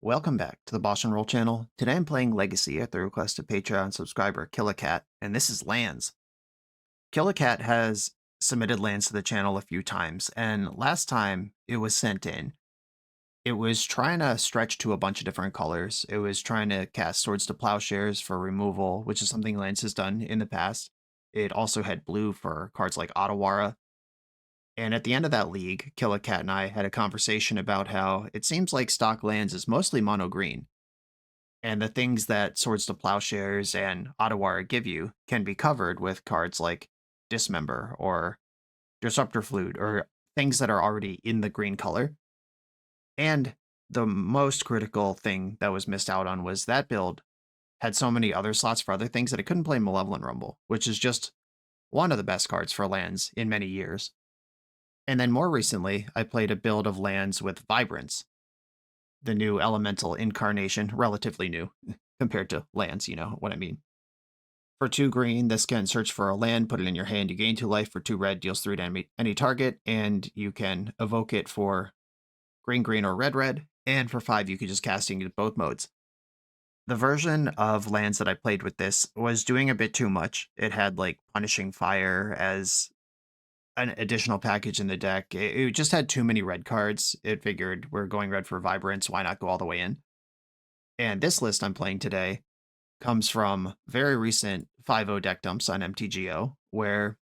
Welcome back to the BoshNRoll channel. Today I'm playing Legacy at the request of Patreon subscriber Killacat, and this is lands. Killacat has submitted lands to the channel a few times, and last time it was sent in, it was trying to stretch to a bunch of different colors. It was trying to cast Swords to Plowshares for removal, which is something lands has done in the past. It also had blue for cards like Otawara. And at the end of that league, Killacat and I had a conversation about how it seems like stock lands is mostly mono green, and the things that Swords to Plowshares and Otawara give you can be covered with cards like Dismember or Disruptor Flute or things that are already in the green color. And the most critical thing that was missed out on was that build had so many other slots for other things that it couldn't play Malevolent Rumble, which is just one of the best cards for lands in many years. And then more recently, I played a build of lands with Vibrance, the new elemental incarnation, relatively new compared to lands, you know what I mean. For 2 green, this can search for a land, put it in your hand, you gain 2 life. For 2 red, deals 3 to any target, and you can evoke it for green, or red. And for 5, you can just cast it in both modes. The version of lands that I played with this was doing a bit too much. It had like Punishing Fire as an additional package in the deck. It just had too many red cards. It figured we're going red for Vibrance, why not go all the way in? And this list I'm playing today comes from very recent 5-0 deck dumps on MTGO, where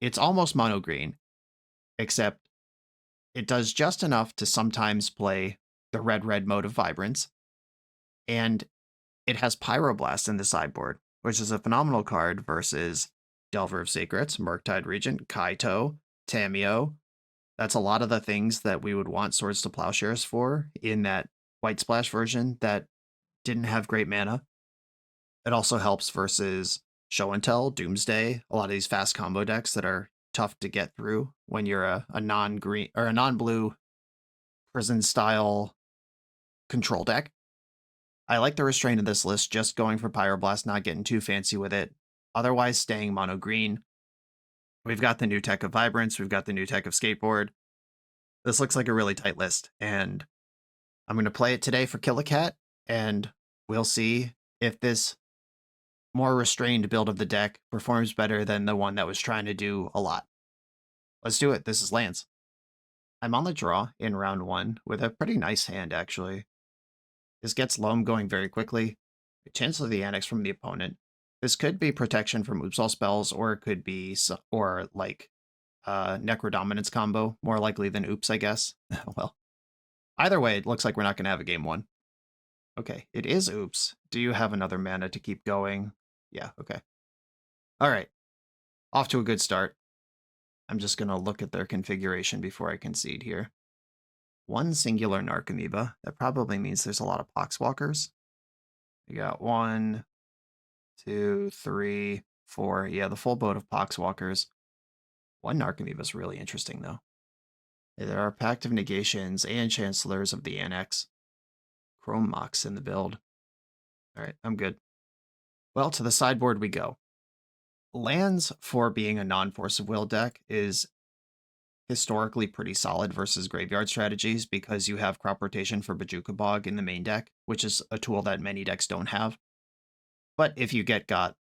it's almost mono green, except it does just enough to sometimes play the red mode of Vibrance, and it has Pyroblast in the sideboard, which is a phenomenal card versus Delver of Secrets, Murktide Regent, Kaito, Tamio. That's a lot of the things that we would want Swords to Plowshares for in that White Splash version that didn't have great mana. It also helps versus Show and Tell, Doomsday, a lot of these fast combo decks that are tough to get through when you're a non-green or a non-blue prison style control deck. I like the restraint of this list, just going for Pyroblast, not getting too fancy with it. Otherwise, staying mono green. We've got the new tech of Vibrance, we've got the new tech of Skateboard. This looks like a really tight list, and I'm going to play it today for Killacat, and we'll see if this more restrained build of the deck performs better than the one that was trying to do a lot. Let's do it. This is lands. I'm on the draw in round 1 with a pretty nice hand, actually. This gets Loam going very quickly. Chancellor the Annex from the opponent. This could be protection from Oops All spells, or it could be, or like Necrodominance combo, more likely than Oops, I guess. Well, either way, it looks like we're not going to have a game 1. Okay, it is Oops. Do you have another mana to keep going? Yeah, okay. All right, off to a good start. I'm just going to look at their configuration before I concede here. 1 singular Narcomoeba. That probably means there's a lot of Poxwalkers. We got 1, 2, 3, 4. Yeah, the full boat of Poxwalkers. 1 Narcomoeba is really interesting, though. There are Pact of Negations and Chancellors of the Annex. Chrome Mox in the build. All right, I'm good. Well, to the sideboard we go. Lands, for being a non-Force of Will deck, is historically pretty solid versus graveyard strategies because you have crop rotation for Bajuka Bog in the main deck, which is a tool that many decks don't have. But if you get got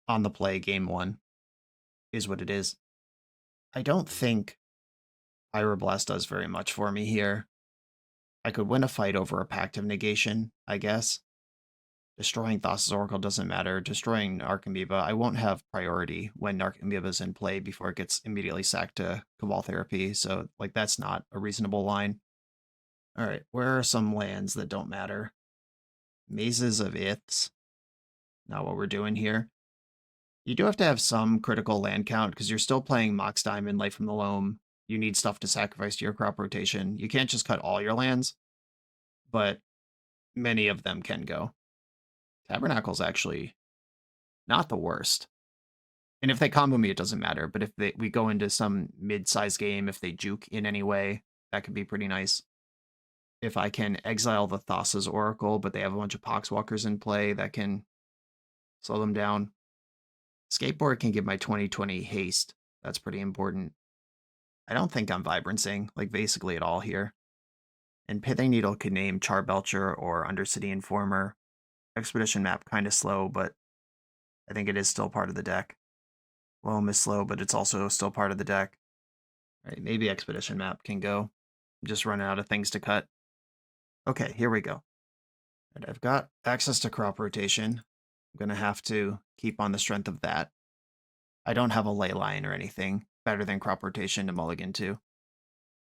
on the play, game 1 is what it is. I don't think Pyroblast does very much for me here. I could win a fight over a Pact of Negation, I guess. Destroying Thassa's Oracle doesn't matter. Destroying Narcomoeba, I won't have priority when Narcomoeba's in play before it gets immediately sacked to Cabal Therapy, so like that's not a reasonable line. All right, where are some lands that don't matter? Mazes of Iths. Not what we're doing here. You do have to have some critical land count because you're still playing Mox Diamond, Light from the Loam. You need stuff to sacrifice to your crop rotation. You can't just cut all your lands, but many of them can go. Tabernacle's actually not the worst. And if they combo me, it doesn't matter. But if we go into some mid-sized game, if they juke in any way, that could be pretty nice. If I can exile the Thassa's Oracle, but they have a bunch of Poxwalkers in play, that can slow them down. Skateboard can give my 20/20 haste. That's pretty important. I don't think I'm Vibrancing, like, basically at all here. And Pithing Needle could name Charbelcher or Undercity Informer. Expedition Map kind of slow, but I think it is still part of the deck. Loam is slow, but it's also still part of the deck. All right, maybe Expedition Map can go. I'm just running out of things to cut. Okay, here we go. And I've got access to crop rotation. I'm going to have to keep on the strength of that. I don't have a ley line or anything better than crop rotation to mulligan to.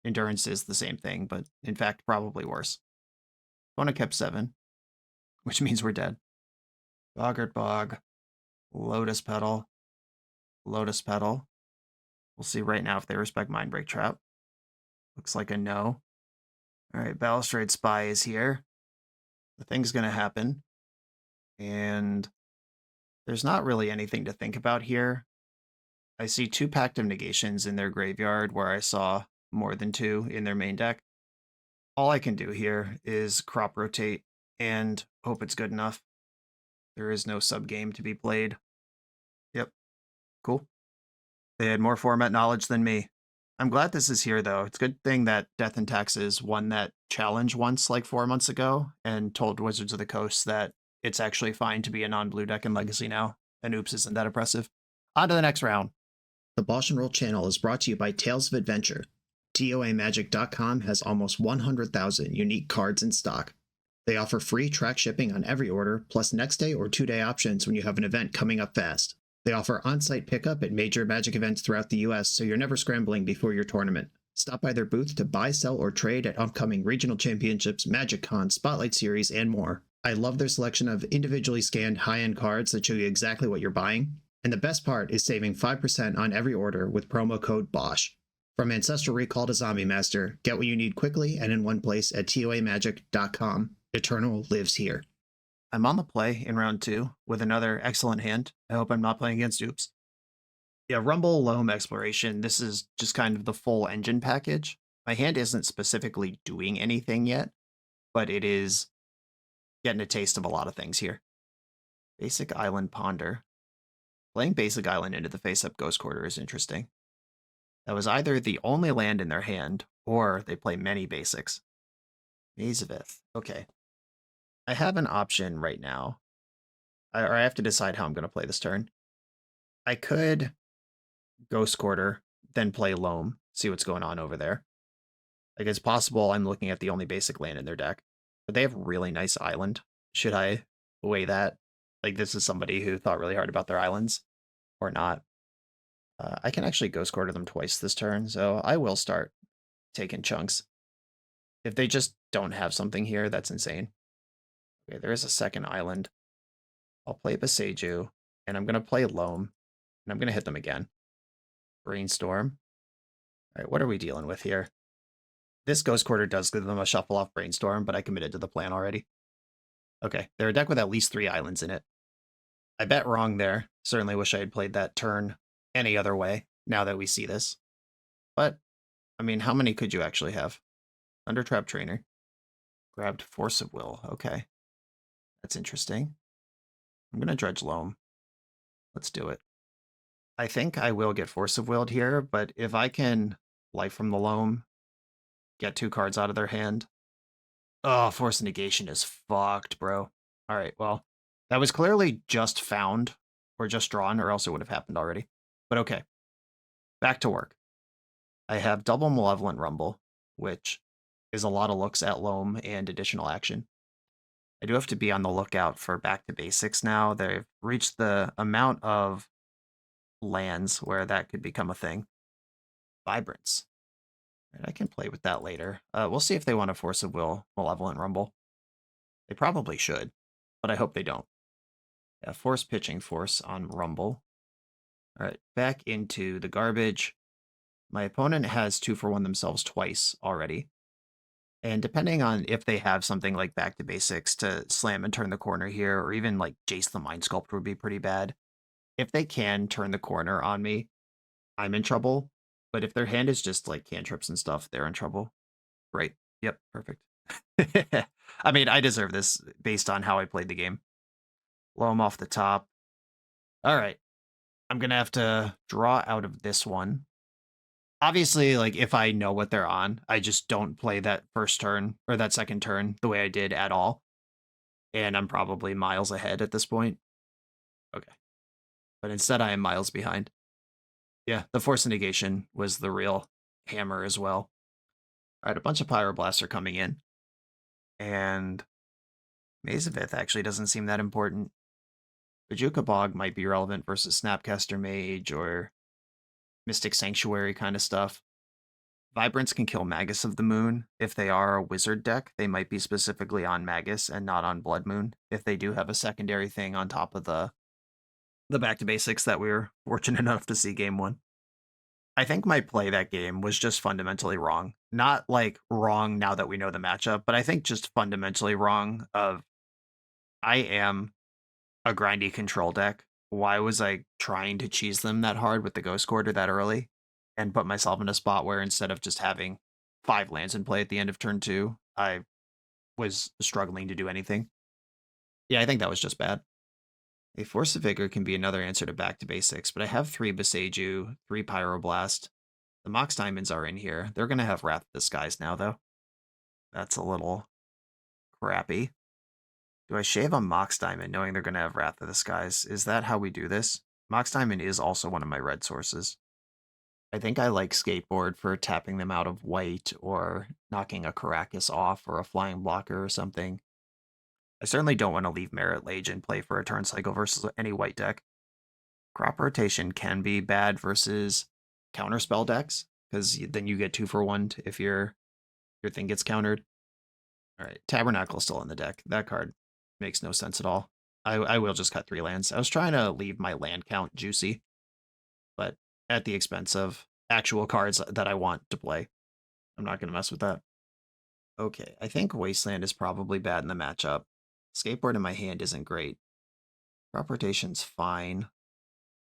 Endurance is the same thing, but in fact, probably worse. Opponent kept 7, which means we're dead. Boggart Bog, Lotus Petal, Lotus Petal. We'll see right now if they respect Mindbreak Trap. Looks like a no. All right, Balustrade Spy is here. The thing's going to happen. And there's not really anything to think about here. I see 2 Pact of Negations in their graveyard where I saw more than 2 in their main deck. All I can do here is crop rotate and hope it's good enough. There is no sub-game to be played. Yep, cool. They had more format knowledge than me. I'm glad this is here, though. It's a good thing that Death and Taxes won that challenge once, like 4 months ago, and told Wizards of the Coast that it's actually fine to be a non-blue deck in Legacy now. And oops, isn't that oppressive? On to the next round. The BoshNRoll channel is brought to you by Tales of Adventure. TOAMagic.com has almost 100,000 unique cards in stock. They offer free track shipping on every order, plus next-day or 2-day options when you have an event coming up fast. They offer on-site pickup at major Magic events throughout the US, so you're never scrambling before your tournament. Stop by their booth to buy, sell, or trade at upcoming regional championships, Magic Con, Spotlight Series, and more. I love their selection of individually scanned high-end cards that show you exactly what you're buying. And the best part is saving 5% on every order with promo code BOSH. From Ancestral Recall to Zombie Master, get what you need quickly and in one place at TOAMagic.com. Eternal lives here. I'm on the play in round 2 with another excellent hand. I hope I'm not playing against oops. Yeah, Rumble, Loam, Exploration. This is just kind of the full engine package. My hand isn't specifically doing anything yet, but it is getting a taste of a lot of things here. Basic Island Ponder. Playing Basic Island into the face-up Ghost Quarter is interesting. That was either the only land in their hand, or they play many basics. Maze of Ith. Okay. I have an option right now. Or I have to decide how I'm going to play this turn. I could Ghost Quarter, then play Loam, see what's going on over there. Like, it's possible I'm looking at the only basic land in their deck. But they have really nice island. Should I weigh that? Like, this is somebody who thought really hard about their islands, or not. I can actually Ghost Quarter them twice this turn, so I will start taking chunks. If they just don't have something here, that's insane. Okay, there is a second island. I'll play Beseju, and I'm going to play Loam, and I'm going to hit them again. Brainstorm. All right, what are we dealing with here? This Ghost Quarter does give them a shuffle off Brainstorm, but I committed to the plan already. Okay, they're a deck with at least 3 islands in it. I bet wrong there. Certainly wish I had played that turn any other way, now that we see this. But, I mean, how many could you actually have? Undertrap Trainer. Grabbed Force of Will. Okay. That's interesting. I'm going to dredge Loam. Let's do it. I think I will get Force of Willed here, but if I can Life from the Loam, get 2 cards out of their hand. Oh, Force of Negation is fucked, bro. All right, well, that was clearly just found or just drawn, or else it would have happened already. But okay, back to work. I have double Malevolent Rumble, which is a lot of looks at Loam and additional action. I do have to be on the lookout for back to basics now. They've reached the amount of lands where that could become a thing. Vibrance. And I can play with that later. We'll see if they want to Force of Will Malevolent Rumble. They probably should, but I hope they don't. Yeah, Force Pitching Force on Rumble. All right, back into the garbage. My opponent has 2-for-1 themselves twice already. And depending on if they have something like Back to Basics to slam and turn the corner here, or even like Jace the Mind Sculptor would be pretty bad. If they can turn the corner on me, I'm in trouble. But if their hand is just like cantrips and stuff, they're in trouble. Great. Yep, perfect. I mean, I deserve this based on how I played the game. Loam off the top. All right. I'm going to have to draw out of this one. Obviously, like, if I know what they're on, I just don't play that first turn or that second turn the way I did at all, and I'm probably miles ahead at this point. Okay. But instead, I am miles behind. Yeah, the Force of Negation was the real hammer as well. Alright, a bunch of Pyroblasts are coming in, and Maze of Ith actually doesn't seem that important. Bajuka Bog might be relevant versus Snapcaster Mage or Mystic Sanctuary kind of stuff. Vibrance can kill Magus of the Moon. If they are a wizard deck, they might be specifically on Magus and not on Blood Moon, if they do have a secondary thing on top of the back to basics that we were fortunate enough to see game one. I think my play that game was just fundamentally wrong. Not like wrong now that we know the matchup, but I think just fundamentally wrong of I am a grindy control deck. Why was I trying to cheese them that hard with the Ghost Quarter that early and put myself in a spot where instead of just having 5 lands in play at the end of turn 2, I was struggling to do anything? Yeah, I think that was just bad. A Force of Vigor can be another answer to back to basics, but I have 3 Beseiju, 3 Pyroblast. The Mox Diamonds are in here. They're going to have Wrath of the Skies now, though. That's a little crappy. Do I shave a Mox Diamond knowing they're going to have Wrath of the Skies? Is that how we do this? Mox Diamond is also one of my red sources. I think I like Skateboard for tapping them out of white or knocking a Caracas off or a flying blocker or something. I certainly don't want to leave Merit Lage in play for a turn cycle versus any white deck. Crop Rotation can be bad versus counterspell decks, because then you get 2 for 1 if your thing gets countered. All right, Tabernacle's still in the deck. That card makes no sense at all. I will just cut 3 lands. I was trying to leave my land count juicy, but at the expense of actual cards that I want to play. I'm not going to mess with that. Okay, I think Wasteland is probably bad in the matchup. Skateboard in my hand isn't great. Crop Rotation's fine.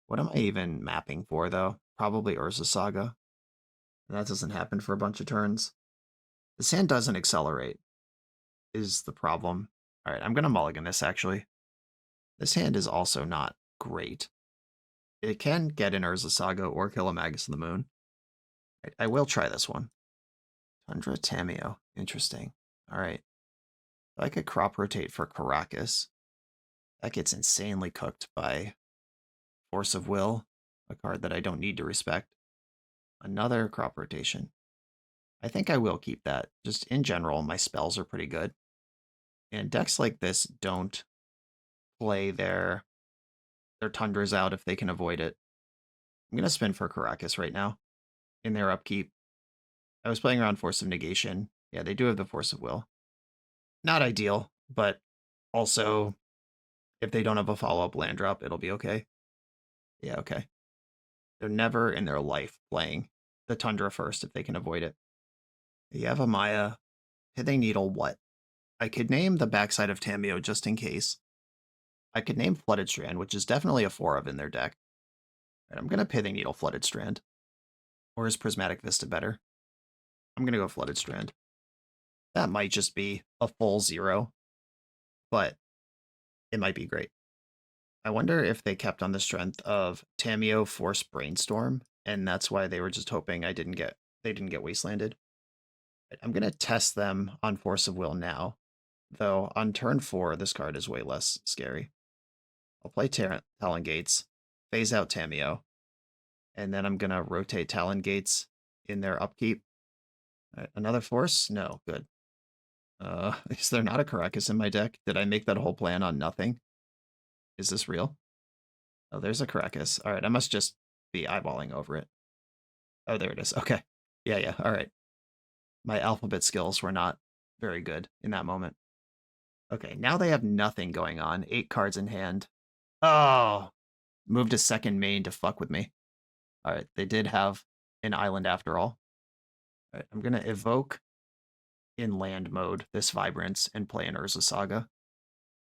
What am I even mapping for, though? Probably Urza Saga. And that doesn't happen for a bunch of turns. This hand doesn't accelerate, is the problem. All right, I'm going to mulligan this, actually. This hand is also not great. It can get an Urza Saga or kill a Magus of the Moon. Right, I will try this one. Tundra Tameo. Interesting. All right. If I could crop rotate for Caracas, that gets insanely cooked by Force of Will, a card that I don't need to respect. Another crop rotation. I think I will keep that. Just in general, my spells are pretty good. And decks like this don't play their Tundras out if they can avoid it. I'm going to spin for Caracas right now in their upkeep. I was playing around Force of Negation. Yeah, they do have the Force of Will. Not ideal, but also if they don't have a follow-up land drop, it'll be okay. Yeah, okay. They're never in their life playing the Tundra first if they can avoid it. You have a Maya. Pithing Needle what? I could name the backside of Tameo just in case. I could name Flooded Strand, which is definitely a 4 of in their deck. Right, I'm going to Pithing Needle Flooded Strand. Or is Prismatic Vista better? I'm going to go Flooded Strand. That might just be a full 0, but it might be great. I wonder if they kept on the strength of Tameo Force Brainstorm, and that's why they were just hoping they didn't get wastelanded. I'm going to test them on Force of Will now, though on turn 4, this card is way less scary. I'll play Talon Gates, phase out Tameo, and then I'm going to rotate Talon Gates in their upkeep. Right, another Force? No, good. Is there not a Caracas in my deck? Did I make that whole plan on nothing? Is this real? Oh, there's a Caracas. All right, I must just be eyeballing over it. Oh, there it is. Okay. Yeah, all right. My alphabet skills were not very good in that moment. Okay, now they have nothing going on. 8 cards in hand. Oh, moved a second main to fuck with me. All right, they did have an island after all. All right, I'm going to evoke in land mode this Vibrance and play an Urza Saga.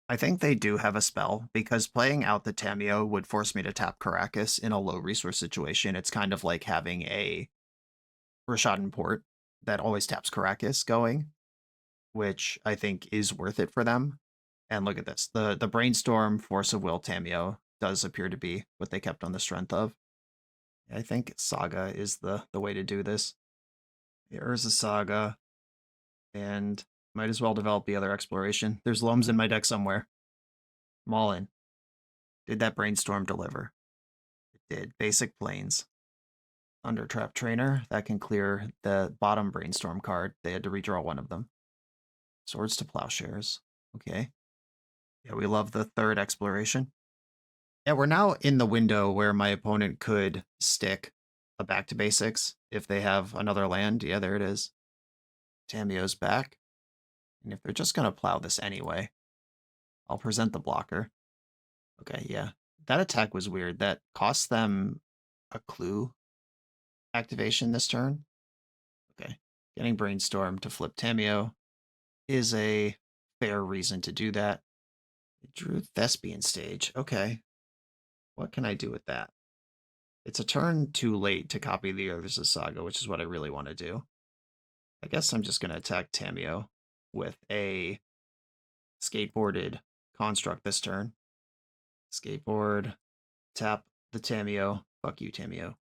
I think they do have a spell, because playing out the Tameo would force me to tap Caracas in a low resource situation. It's kind of like having a Rashadan Port that always taps Caracas going, which I think is worth it for them. And look at this. The Brainstorm, Force of Will, Tameo does appear to be what they kept on the strength of. I think Saga is the way to do this. The Urza Saga, and might as well develop the other exploration. There's Loams in my deck somewhere. I'm all in. Did that Brainstorm deliver? It did. Basic Plains. Undertrap Trainer. That can clear the bottom Brainstorm card. They had to redraw one of them. Swords to Plowshares. Okay. Yeah, we love the third exploration. Yeah, we're now in the window where my opponent could stick a back to basics if they have another land. Yeah, there it is. Tamiyo's back. And if they're just going to plow this anyway, I'll present the blocker. Okay, yeah. That attack was weird. That cost them a clue activation this turn. Okay. Getting Brainstorm to flip Tamiyo is a fair reason to do that. It drew Thespian Stage. Okay. What can I do with that? It's a turn too late to copy the Urza Saga, which is what I really want to do. I guess I'm just going to attack Tamiyo with a skateboarded construct this turn. Skateboard, tap the Tamiyo. Fuck you, Tamiyo. All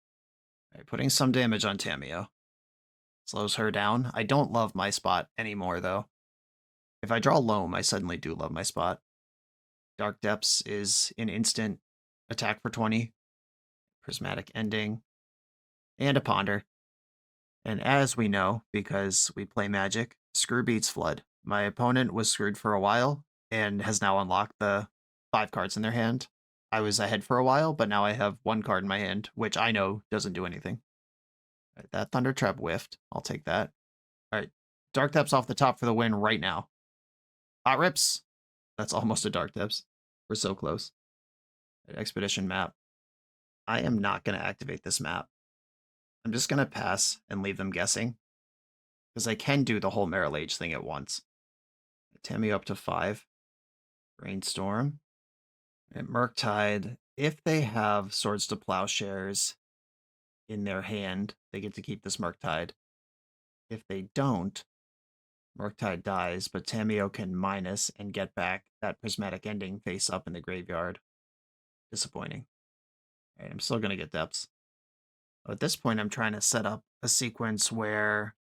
right, putting some damage on Tamiyo. Slows her down. I don't love my spot anymore, though. If I draw Loam, I suddenly do love my spot. Dark Depths is an instant attack for 20. Prismatic Ending. And a Ponder. And as we know, because we play Magic, screw beats Flood. My opponent was screwed for a while and has now unlocked the 5 cards in their hand. I was ahead for a while, but now I have 1 card in my hand, which I know doesn't do anything. All right, that Thunder Trap whiffed. I'll take that. All right, Dark Depths off the top for the win right now. Hot Rips. That's almost a Dark Depths. We're so close. Right, Expedition map. I am not going to activate this map. I'm just going to pass and leave them guessing, because I can do the whole Meryl Age thing at once. Tamiyo up to 5. Brainstorm. And Murktide, if they have Swords to Plowshares in their hand, they get to keep this Murktide. If they don't, Murktide dies, but Tamiyo can minus and get back that Prismatic Ending face up in the graveyard. Disappointing. All right, I'm still going to get depths. At this point, I'm trying to set up a sequence where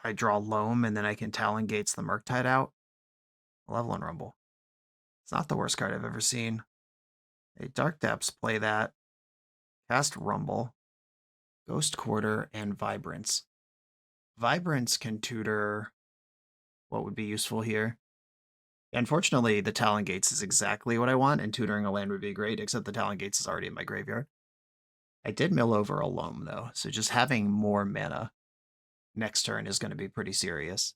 I draw Loam and then I can Talon Gates the Murktide out. Malevolent Rumble. It's not the worst card I've ever seen. A Dark Depths play that. Cast Rumble. Ghost Quarter and Vibrance. Vibrance can tutor what would be useful here. Unfortunately, the Talon Gates is exactly what I want, and tutoring a land would be great, except the Talon Gates is already in my graveyard. I did mill over a Loam, though, so just having more mana next turn is going to be pretty serious.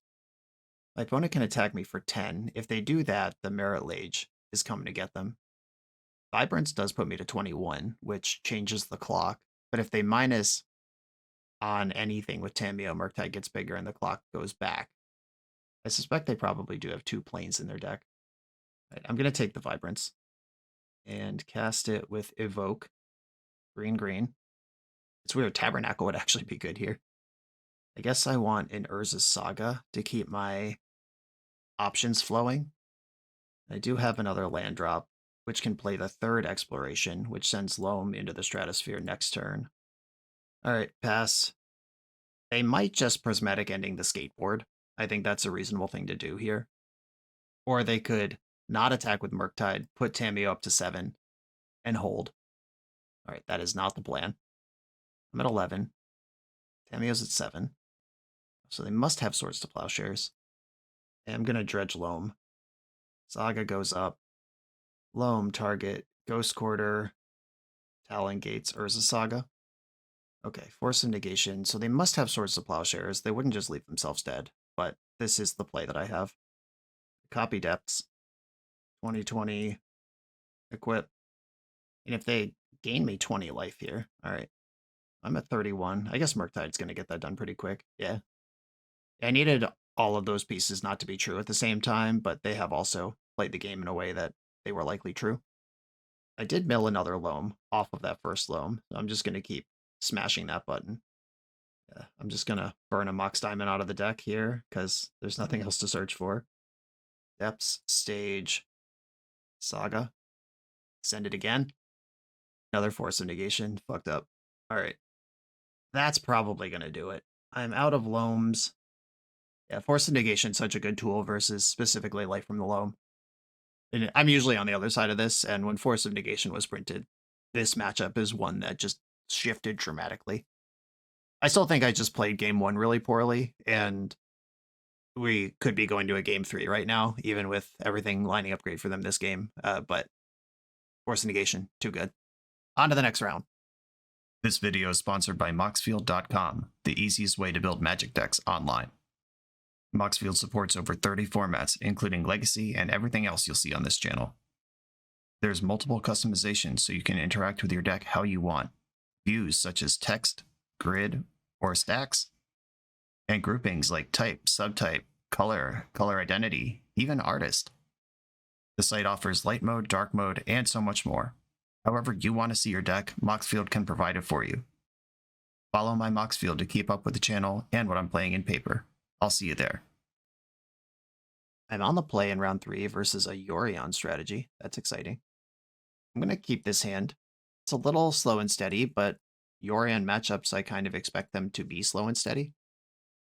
My opponent can attack me for 10. If they do that, the Merit Lage is coming to get them. Vibrance does put me to 21, which changes the clock, but if they minus on anything with Tamiyo, Murktide gets bigger and the clock goes back. I suspect they probably do have 2 planes in their deck. Right, I'm going to take the Vibrance and cast it with Evoke. Green. It's weird, Tabernacle would actually be good here. I guess I want an Urza Saga to keep my options flowing. I do have another land drop, which can play the 3rd exploration, which sends Loam into the Stratosphere next turn. All right, pass. They might just Prismatic Ending the Skateboard. I think that's a reasonable thing to do here. Or they could not attack with Murktide, put Tamiyo up to 7, and hold. All right, that is not the plan. I'm at 11. Tamiyo's at 7. So they must have Swords to Plowshares. And I'm going to Dredge Loam. Saga goes up. Loam, target, Ghost Quarter, Talon Gates, Urza Saga. Okay, Force of Negation. So they must have Swords to Plowshares. They wouldn't just leave themselves dead. But this is the play that I have. Copy Depths. 2020. Equip. And if they gain me 20 life here, all right. I'm at 31. I guess Murktide's going to get that done pretty quick. Yeah. I needed all of those pieces not to be true at the same time, but they have also played the game in a way that they were likely true. I did mill another Loam off of that first Loam, so I'm just going to keep smashing that button. Yeah, I'm just going to burn a Mox Diamond out of the deck here, because there's nothing else to search for. Depths, Stage, Saga. Send it again. Another Force of Negation. Fucked up. All right. That's probably going to do it. I'm out of loams. Yeah, Force of Negation is such a good tool versus specifically Life from the Loam. And I'm usually on the other side of this, and when Force of Negation was printed, this matchup is one that just shifted dramatically. I still think I just played game 1 really poorly, and we could be going to a game 3 right now, even with everything lining up great for them this game. But Force of Negation, too good. On to the next round. This video is sponsored by Moxfield.com, the easiest way to build Magic decks online. Moxfield supports over 30 formats, including Legacy and everything else you'll see on this channel. There's multiple customizations so you can interact with your deck how you want. Views such as text, grid, or stacks. And groupings like type, subtype, color, color identity, even artist. The site offers light mode, dark mode, and so much more. However you want to see your deck, Moxfield can provide it for you. Follow my Moxfield to keep up with the channel and what I'm playing in paper. I'll see you there. I'm on the play in round 3 versus a Yorion strategy. That's exciting. I'm going to keep this hand. It's a little slow and steady, but Yorion matchups, I kind of expect them to be slow and steady.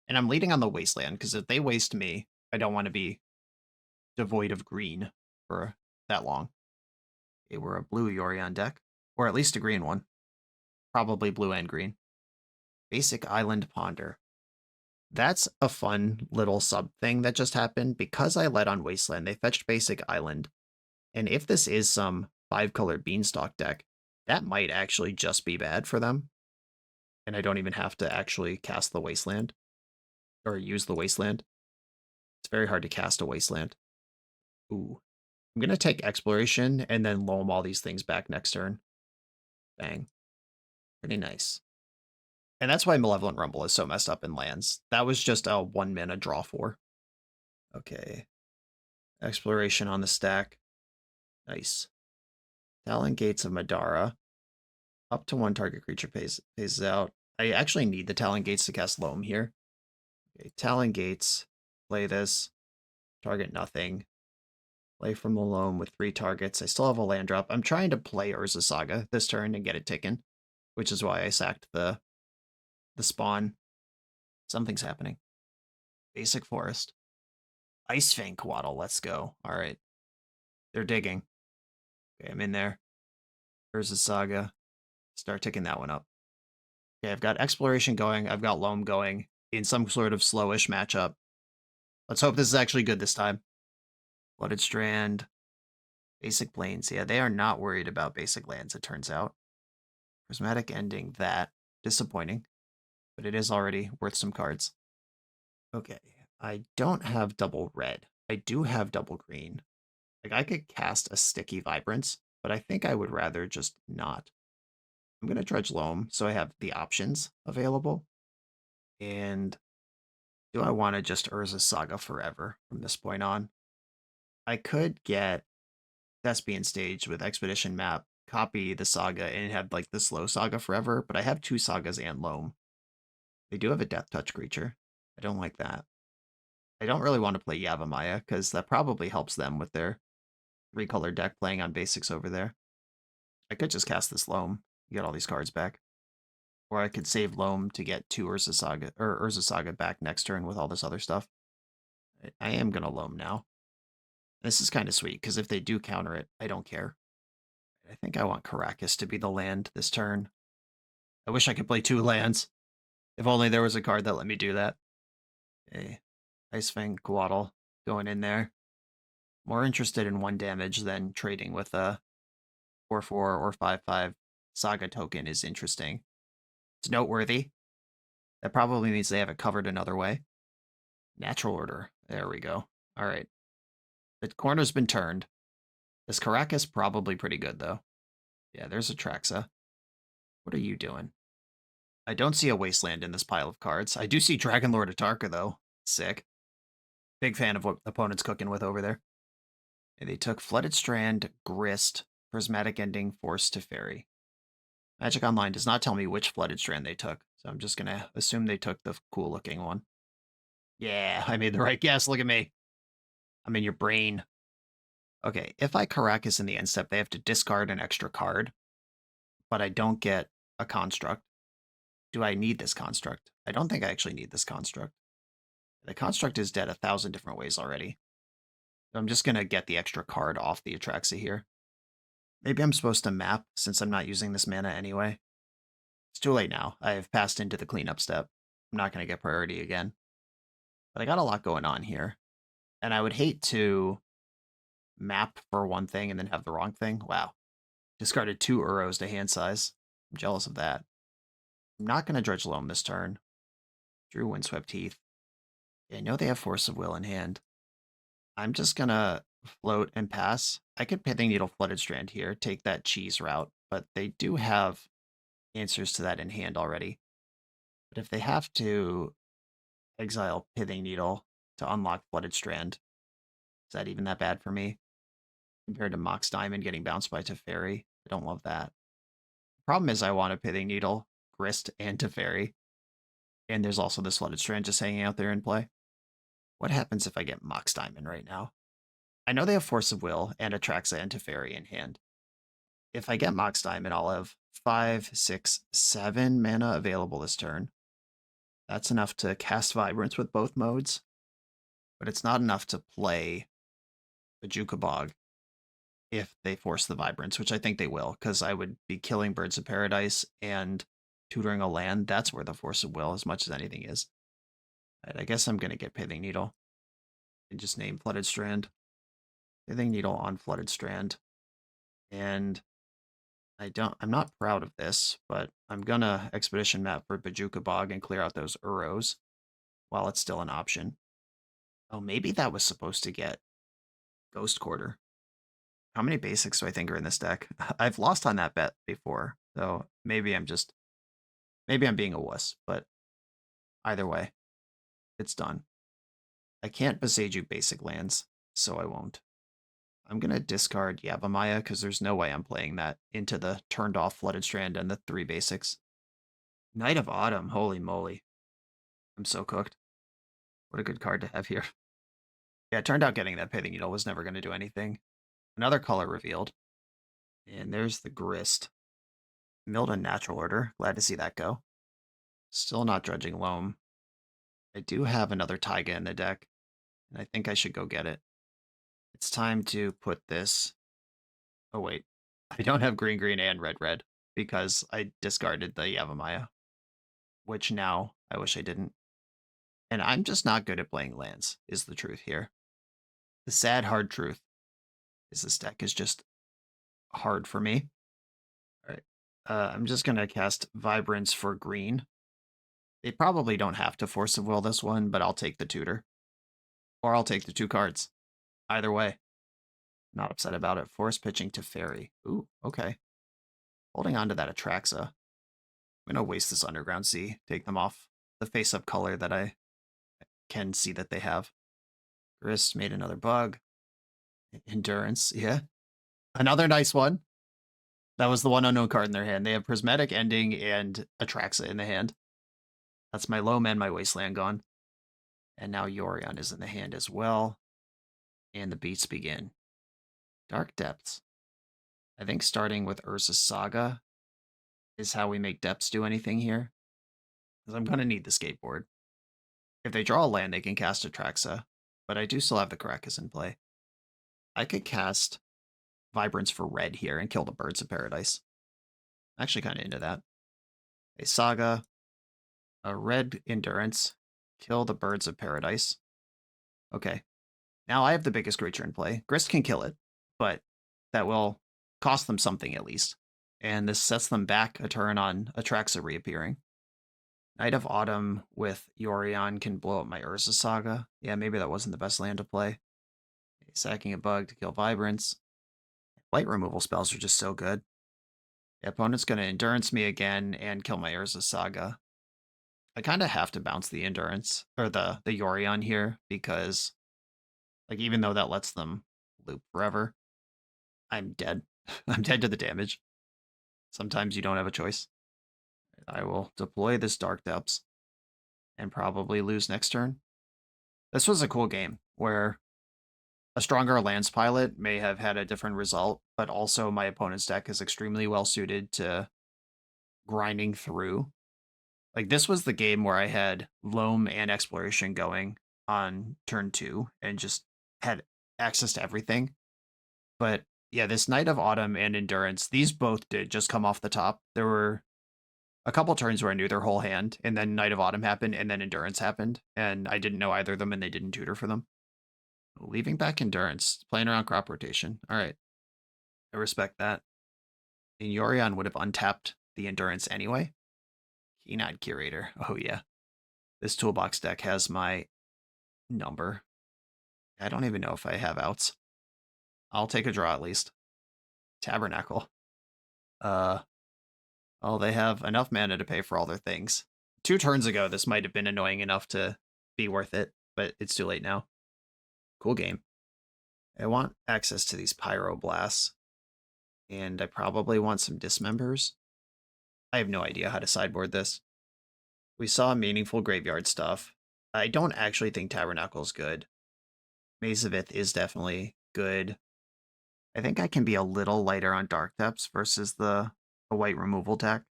And I'm leading on the Wasteland, because if they waste me, I don't want to be devoid of green for that long. Okay, we're a blue Yorion deck, or at least a green one. Probably blue and green. Basic Island Ponder. That's a fun little sub thing that just happened. Because I led on Wasteland, they fetched Basic Island. And if this is some 5-color Beanstalk deck, that might actually just be bad for them. And I don't even have to actually cast the Wasteland. Or use the Wasteland. It's very hard to cast a Wasteland. Ooh. I'm going to take Exploration and then loam all these things back next turn. Bang. Pretty nice. And that's why Malevolent Rumble is so messed up in lands. That was just a 1-mana draw 4. Okay. Exploration on the stack. Nice. Talon Gates of Madara. Up to 1 target creature pays out. I actually need the Talon Gates to cast Loam here. Okay, Talon Gates. Play this. Target nothing. Play from the Loam with 3 targets. I still have a land drop. I'm trying to play Urza Saga this turn and get it taken, which is why I sacked the spawn. Something's happening. Basic Forest. Ice Fang Coatl, let's go. All right. They're digging. Okay, I'm in there. Urza Saga. Start ticking that one up. Okay, I've got Exploration going. I've got Loam going in some sort of slowish matchup. Let's hope this is actually good this time. Flooded Strand. Basic Plains. Yeah, they are not worried about basic lands, it turns out. Prismatic Ending, that. Disappointing. But it is already worth some cards. Okay, I don't have double red. I do have double green. Like, I could cast a sticky Vibrance, but I think I would rather just not. I'm going to Dredge Loam, so I have the options available. And do I want to just Urza Saga forever from this point on? I could get Thespian Stage with Expedition Map, copy the Saga, and have like the slow Saga forever, but I have 2 Sagas and Loam. They do have a Death Touch creature. I don't like that. I don't really want to play Yavimaya, because that probably helps them with their 3-color deck playing on basics over there. I could just cast this Loam, get all these cards back. Or I could save Loam to get 2 Urza Saga back next turn with all this other stuff. I am going to Loam now. This is kind of sweet, because if they do counter it, I don't care. I think I want Caracas to be the land this turn. I wish I could play 2 lands. If only there was a card that let me do that. Okay. Ice Fang Coatl going in there. More interested in 1 damage than trading with a 4/4 or 5/5 Saga token is interesting. It's noteworthy. That probably means they have it covered another way. Natural Order. There we go. All right. The corner's been turned. This Caracas probably pretty good, though. Yeah, there's a Traxa. What are you doing? I don't see a Wasteland in this pile of cards. I do see Dragon Lord Atarka, though. Sick. Big fan of what opponent's cooking with over there. And they took Flooded Strand, Grist, Prismatic Ending, Force to Fairy. Magic Online does not tell me which Flooded Strand they took, so I'm just going to assume they took the cool-looking one. Yeah, I made the right guess. Look at me. I'm in your brain. Okay, if I Caracas in the end step, they have to discard an extra card, but I don't get a construct. Do I need this construct? I don't think I actually need this construct. The construct is dead 1,000 different ways already. So I'm just going to get the extra card off the Atraxa here. Maybe I'm supposed to map since I'm not using this mana anyway. It's too late now. I have passed into the cleanup step. I'm not going to get priority again. But I got a lot going on here. And I would hate to map for one thing and then have the wrong thing. Wow. Discarded 2 Uros to hand size. I'm jealous of that. I'm not going to Dredge Loam this turn. Drew Windswept Heath. I know they have Force of Will in hand. I'm just going to float and pass. I could Pithing Needle Flooded Strand here, take that cheese route, but they do have answers to that in hand already. But if they have to exile Pithing Needle to unlock Flooded Strand, is that even that bad for me? Compared to Mox Diamond getting bounced by Teferi, I don't love that. The problem is I want a Pithing Needle, Grist, and Teferi. And there's also this Flooded Strand just hanging out there in play. What happens if I get Mox Diamond right now? I know they have Force of Will and Atraxa and Teferi in hand. If I get Mox Diamond, I'll have 5, 6, 7 mana available this turn. That's enough to cast Vibrance with both modes, but it's not enough to play Bajuka Bog if they force the Vibrance, which I think they will, because I would be killing Birds of Paradise and tutoring a land. That's where the Force of Will as much as anything is. Right, I guess I'm going to get Pithing Needle and just name Flooded Strand. Pithing Needle on Flooded Strand. And I'm not proud of this, but I'm gonna Expedition map for Bajuka Bog and clear out those Uros while it's still an option. Oh, maybe that was supposed to get Ghost Quarter. How many basics do I think are in this deck? I've lost on that bet before, so maybe I'm being a wuss, but either way, it's done. I can't Boseiju basic lands, so I won't. I'm going to discard Yavimaya because there's no way I'm playing that into the turned off Flooded Strand and the 3 basics. Knight of Autumn, holy moly. I'm so cooked. What a good card to have here. Yeah, it turned out getting that Pithing Needle was never going to do anything. Another color revealed. And there's the Grist. Milled in Natural Order. Glad to see that go. Still not Dredging Loam. I do have another Taiga in the deck, and I think I should go get it. It's time to put this... Oh, wait. I don't have green, green, and red, red, because I discarded the Yavimaya, which now I wish I didn't. And I'm just not good at playing lands, is the truth here. The sad, hard truth is this deck is just hard for me. All right. I'm just going to cast Vibrance for green. They probably don't have to Force of Will this one, but I'll take the tutor. Or I'll take the 2 cards. Either way. Not upset about it. Force pitching Teferi. Ooh, okay. Holding on to that Atraxa. I'm going to waste this Underground Sea. Take them off the face-up color that I can see that they have. Grist made another bug. Endurance, yeah. Another nice one. That was the one unknown card in their hand. They have Prismatic Ending and Atraxa in the hand. That's my Loam and my Wasteland gone. And now Yorion is in the hand as well. And the beats begin. Dark Depths. I think starting with Urza's Saga is how we make Depths do anything here. Because I'm going to need the skateboard. If they draw a land, they can cast Atraxa. But I do still have the Caracas in play. I could cast Vibrance for red here and kill the Birds of Paradise. I'm actually kind of into that. A Saga, a red Endurance, kill the Birds of Paradise. Okay. Now I have the biggest creature in play. Grist can kill it, but that will cost them something at least. And this sets them back a turn on Atraxa reappearing. Knight of Autumn with Yorion can blow up my Urza Saga. Yeah, maybe that wasn't the best land to play. Sacking a bug to kill Vibrance. Light removal spells are just so good. The opponent's going to Endurance me again and kill my Urza Saga. I kind of have to bounce the Endurance, or the Yorion here, because like even though that lets them loop forever, I'm dead. I'm dead to the damage. Sometimes you don't have a choice. I will deploy this Dark Depths and probably lose next turn. This was a cool game where a stronger lands pilot may have had a different result, but also my opponent's deck is extremely well suited to grinding through Like, this was the game where I had Loam and Exploration going on turn 2 and just had access to everything. But yeah, this Night of Autumn and Endurance, these both did just come off the top. There were a couple turns where I knew their whole hand, and then Night of Autumn happened, and then Endurance happened, and I didn't know either of them, and they didn't tutor for them. Leaving back Endurance, playing around crop rotation. All right, I respect that. And Yorion would have untapped the Endurance anyway. Keen-Eyed Curator. Oh yeah. This toolbox deck has my number. I don't even know if I have outs. I'll take a draw at least. Tabernacle. Oh, they have enough mana to pay for all their things. 2 turns ago, this might have been annoying enough to be worth it, but it's too late now. Cool game. I want access to these Pyroblasts, and I probably want some Dismembers. I have no idea how to sideboard this. We saw meaningful graveyard stuff. I don't actually think Tabernacle's good. Maze of Ith is definitely good. I think I can be a little lighter on Dark Depths versus the white removal deck.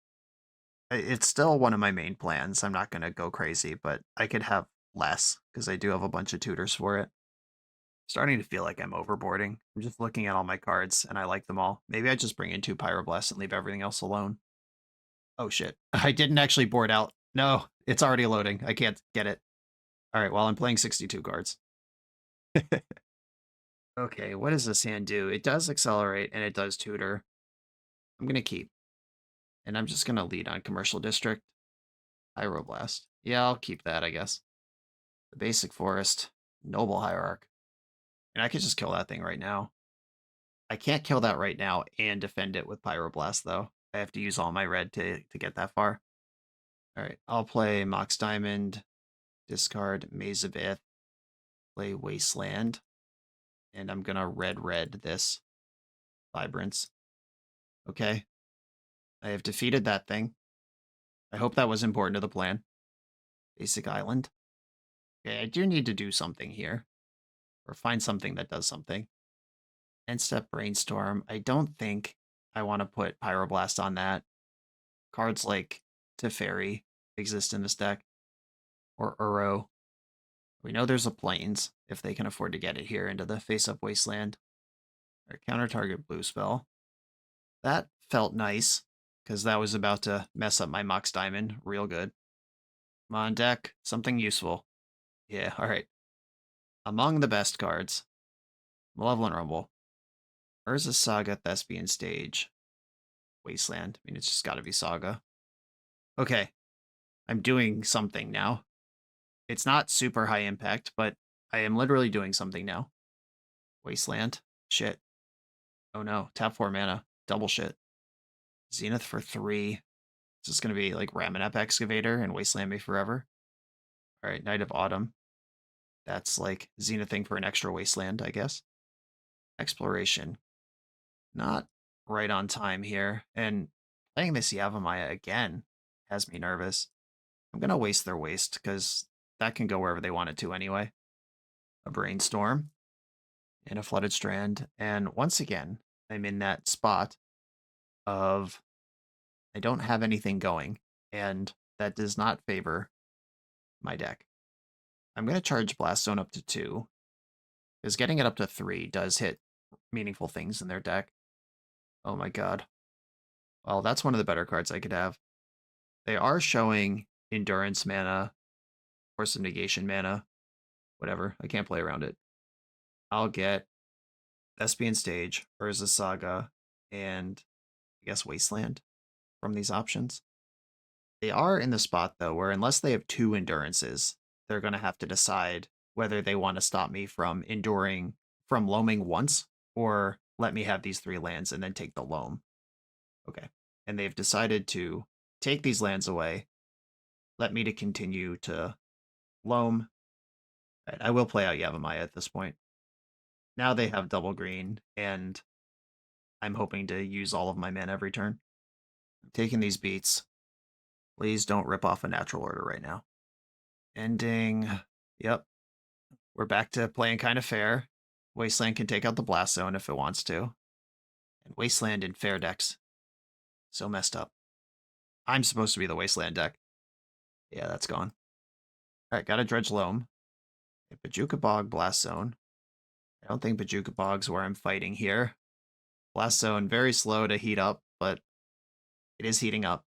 It's still one of my main plans. I'm not going to go crazy, but I could have less because I do have a bunch of tutors for it. Starting to feel like I'm overboarding. I'm just looking at all my cards and I like them all. Maybe I just bring in 2 Pyroblasts and leave everything else alone. Oh shit. I didn't actually board out. No, it's already loading. I can't get it. All right, well, I'm playing 62 cards. Okay, what does this hand do? It does accelerate and it does tutor. I'm going to keep. And I'm just going to lead on Commercial District. Pyroblast. Yeah, I'll keep that, I guess. The Basic Forest. Noble Hierarch. And I could just kill that thing right now. I can't kill that right now and defend it with Pyroblast, though. I have to use all my red to get that far. All right, I'll play Mox Diamond, discard Maze of Ith, play Wasteland, and I'm going to red this Vibrance. Okay. I have defeated that thing. I hope that was important to the plan. Basic Island. Okay, I do need to do something here. Or find something that does something. End step Brainstorm. I don't think I want to put Pyroblast on that. Cards like Teferi exist in this deck. Or Uro. We know there's a Plains, if they can afford to get it here into the face-up Wasteland. Or counter target blue spell. That felt nice, because that was about to mess up my Mox Diamond real good. Come on, deck. Something useful. Yeah, alright. Among the best cards. Malevolent Rumble. Urza Saga Thespian Stage. Wasteland. I mean, it's just gotta be Saga. Okay. I'm doing something now. It's not super high impact, but I am literally doing something now. Wasteland. Shit. Oh no. Tap 4 mana. Double shit. Zenith for 3. This is gonna be like Ramanep Excavator and Wasteland me forever. Alright, Night of Autumn. That's like Zenith thing for an extra Wasteland, I guess. Exploration. Not right on time here. And playing this Yavimaya again has me nervous. I'm going to waste their waste because that can go wherever they want it to anyway. A Brainstorm and a Flooded Strand. And once again, I'm in that spot of I don't have anything going, and that does not favor my deck. I'm going to charge Blast Zone up to 2, because getting it up to 3 does hit meaningful things in their deck. Oh my god. Well, that's one of the better cards I could have. They are showing Endurance mana, or some Negation mana. Whatever, I can't play around it. I'll get Thespian Stage, Urza Saga, and I guess Wasteland from these options. They are in the spot, though, where unless they have 2 Endurances, they're going to have to decide whether they want to stop me from from loaming once, or let me have these 3 lands and then take the loam. Okay. And they've decided to take these lands away, let me to continue to loam. Right, I will play out Yavimaya at this point. Now they have double green, and I'm hoping to use all of my mana every turn. I'm taking these beats. Please don't rip off a natural order right now. Ending. Yep. We're back to playing kind of fair. Wasteland can take out the Blast Zone if it wants to. And Wasteland in fair decks. So messed up. I'm supposed to be the Wasteland deck. Yeah, that's gone. All right, got a Dredge Loam. A Bajuka Bog, Blast Zone. I don't think Bajuka Bog's where I'm fighting here. Blast Zone, very slow to heat up, but it is heating up.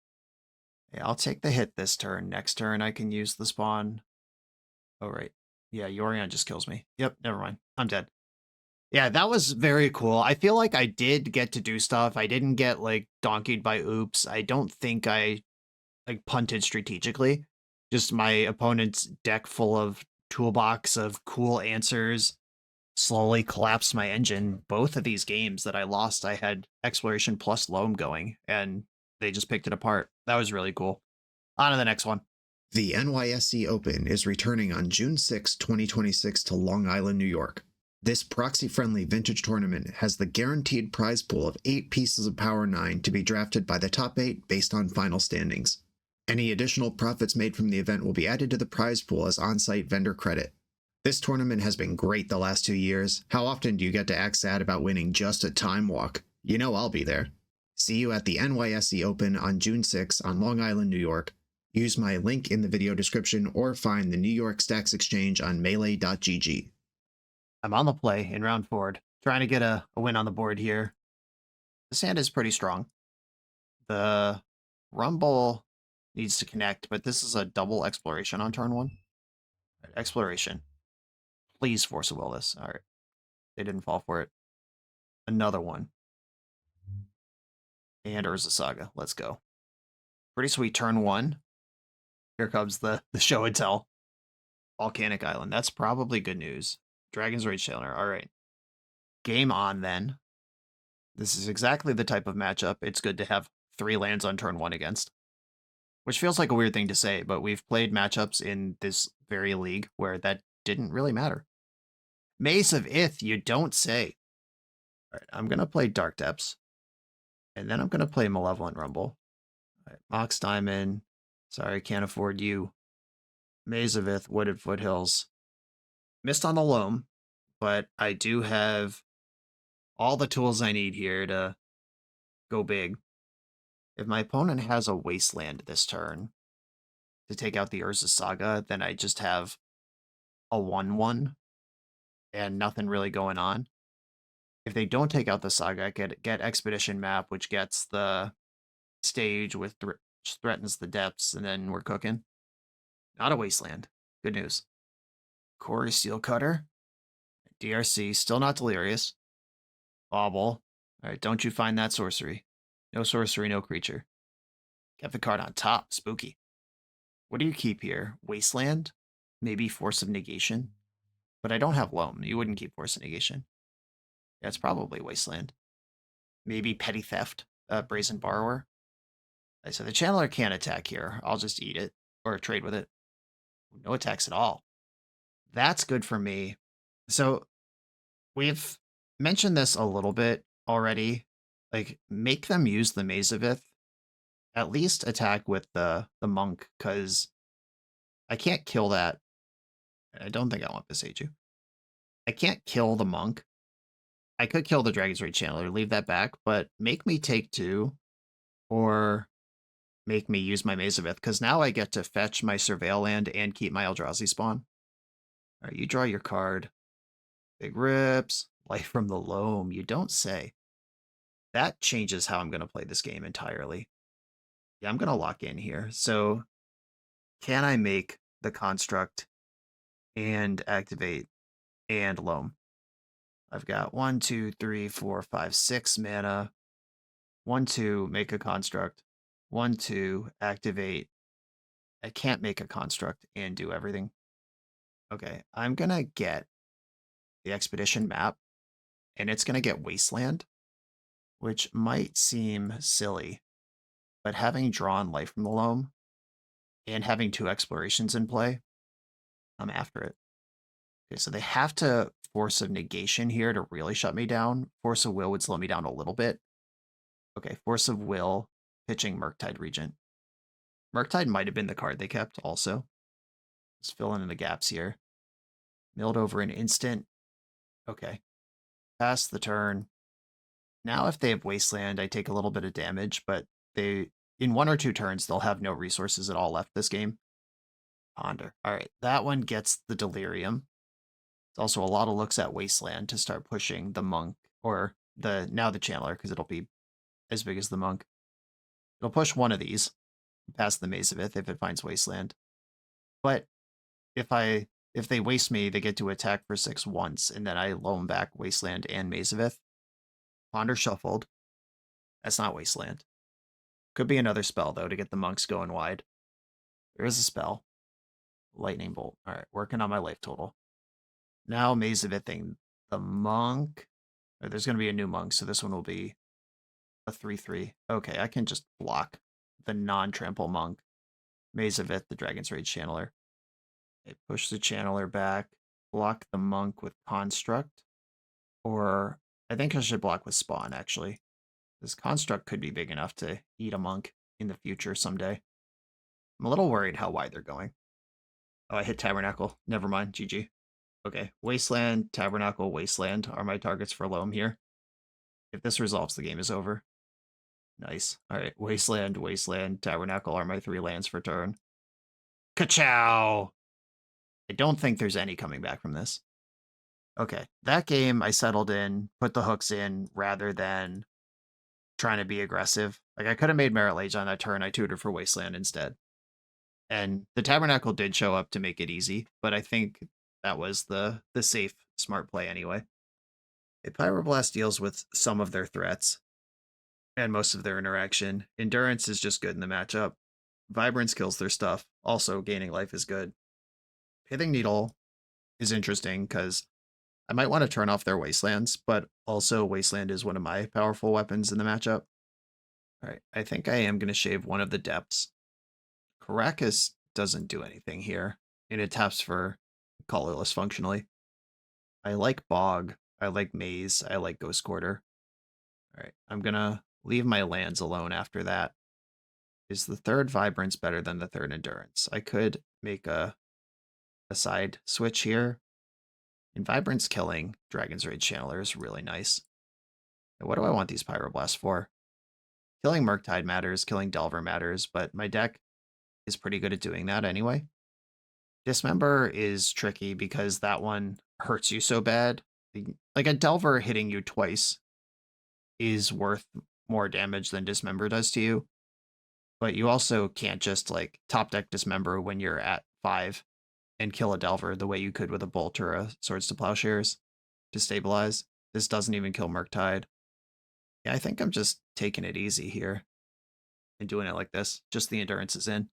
Yeah, I'll take the hit this turn. Next turn, I can use the spawn. Oh, right. Yeah, Yorion just kills me. Yep, never mind. I'm dead. Yeah, that was very cool. I feel like I did get to do stuff. I didn't get, like, donkeyed by oops. I don't think I, like, punted strategically. Just my opponent's deck full of toolbox of cool answers slowly collapsed my engine. Both of these games that I lost, I had Exploration plus Loam going, and they just picked it apart. That was really cool. On to the next one. The NYSE Open is returning on June 6, 2026 to Long Island, New York. This proxy-friendly vintage tournament has the guaranteed prize pool of 8 pieces of Power 9 to be drafted by the top 8 based on final standings. Any additional profits made from the event will be added to the prize pool as on-site vendor credit. This tournament has been great the last 2 years. How often do you get to act sad about winning just a time walk? You know I'll be there. See you at the NYSE Open on June 6 on Long Island, New York. Use my link in the video description or find the New York Stacks Exchange on melee.gg. I'm on the play in round forward, trying to get a win on the board here. The sand is pretty strong. The Rumble needs to connect, but this is a double exploration on turn 1. Right, exploration. Please force a will this. All right. They didn't fall for it. Another one. And Urza Saga. Let's go. Pretty sweet turn 1. Here comes the show and tell. Volcanic Island. That's probably good news. Dragon's Rage Challenger. All right. Game on then. This is exactly the type of matchup it's good to have 3 lands on turn 1 against. Which feels like a weird thing to say, but we've played matchups in this very league where that didn't really matter. Mace of Ith, you don't say. All right, I'm going to play Dark Depths. And then I'm going to play Malevolent Rumble. All right, Mox Diamond. Sorry, can't afford you. Maze of Ith, Wooded Foothills. Missed on the loam, but I do have all the tools I need here to go big. If my opponent has a Wasteland this turn to take out the Urza Saga, then I just have a 1-1 and nothing really going on. If they don't take out the Saga, I get Expedition Map, which gets the stage with threatens the depths, and then we're cooking. Not a Wasteland. Good news. Quarry Steel Cutter. DRC, still not Delirious. Bauble. Alright, don't you find that sorcery. No sorcery, no creature. Kept the card on top. Spooky. What do you keep here? Wasteland? Maybe Force of Negation? But I don't have Loam. You wouldn't keep Force of Negation. Yeah, it's probably Wasteland. Maybe Petty Theft. Brazen Borrower. Right, so the Channeler can't attack here. I'll just eat it. Or trade with it. No attacks at all. That's good for me. So we've mentioned this a little bit already. Like, make them use the Maze of Ith. At least attack with the monk, because I can't kill that. I don't think I want Beseiju. I can't kill the monk. I could kill the Dragon's Rage Channeler, leave that back, but make me take 2, or make me use my Maze of Ith, because now I get to fetch my Surveil land and keep my Eldrazi spawn. All right, you draw your card. Big Rips, Life from the Loam, you don't say. That changes how I'm going to play this game entirely. Yeah, I'm going to lock in here. So can I make the construct and activate and loam? I've got 1, 2, 3, 4, 5, 6 mana. 1, 2, make a construct. 1, 2, activate. I can't make a construct and do everything. Okay, I'm going to get the Expedition Map, and it's going to get Wasteland, which might seem silly, but having drawn Life from the Loam and having 2 explorations in play, I'm after it. Okay, so they have to Force of Negation here to really shut me down. Force of Will would slow me down a little bit. Okay, Force of Will, pitching Murktide Regent. Murktide might have been the card they kept also. Just filling in the gaps here. Milled over an instant. Okay. Pass the turn. Now if they have Wasteland, I take a little bit of damage, but in 1 or 2 turns, they'll have no resources at all left this game. Ponder. All right, that one gets the Delirium. It's also a lot of looks at Wasteland to start pushing the Monk, or now the Channeler, because it'll be as big as the Monk. It'll push one of these past the Mazavith if it finds Wasteland. But if they waste me, they get to attack for 6 once, and then I loam back Wasteland and Mazavith. Ponder shuffled. That's not Wasteland. Could be another spell, though, to get the monks going wide. There is a spell. Lightning Bolt. All right, working on my life total. Now Mazavithing the monk. There's going to be a new monk, so this one will be a 3/3. Okay, I can just block the non-trample monk. Mazavith, the Dragon's Rage Channeler. Okay, push the Channeler back. Block the monk with Construct. Or I think I should block with Spawn, actually. This Construct could be big enough to eat a monk in the future someday. I'm a little worried how wide they're going. Oh, I hit Tabernacle. Never mind. GG. Okay. Wasteland, Tabernacle, Wasteland are my targets for Loam here. If this resolves, the game is over. Nice. All right. Wasteland, Wasteland, Tabernacle are my 3 lands for turn. Ka-chow! I don't think there's any coming back from this. Okay. That game, I settled in, put the hooks in, rather than trying to be aggressive. Like, I could have made Merit Lage on that turn. I tutored for Wasteland instead. And the Tabernacle did show up to make it easy, but I think that was the safe, smart play anyway. A Pyroblast deals with some of their threats and most of their interaction. Endurance is just good in the matchup. Vibrance kills their stuff. Also, gaining life is good. Pithing Needle is interesting because I might want to turn off their Wastelands, but also Wasteland is one of my powerful weapons in the matchup. All right, I think I am going to shave one of the depths. Caracas doesn't do anything here, and it taps for colorless functionally. I like Bog, I like Maze, I like Ghost Quarter. All right, I'm gonna leave my lands alone after that. Is the 3rd Vibrance better than the 3rd Endurance? I could make a side switch here. And Vibrance killing Dragon's Rage Channeler is really nice. What do I want these Pyroblasts for? Killing Murktide matters, killing Delver matters, but my deck is pretty good at doing that anyway. Dismember is tricky because that one hurts you so bad. Like a Delver hitting you twice is worth more damage than Dismember does to you. But you also can't just like top deck Dismember when you're at 5 and kill a Delver the way you could with a Bolt or a Swords to Plowshares to stabilize. This doesn't even kill Murktide. Yeah, I think I'm just taking it easy here and doing it like this. Just the Endurance is in.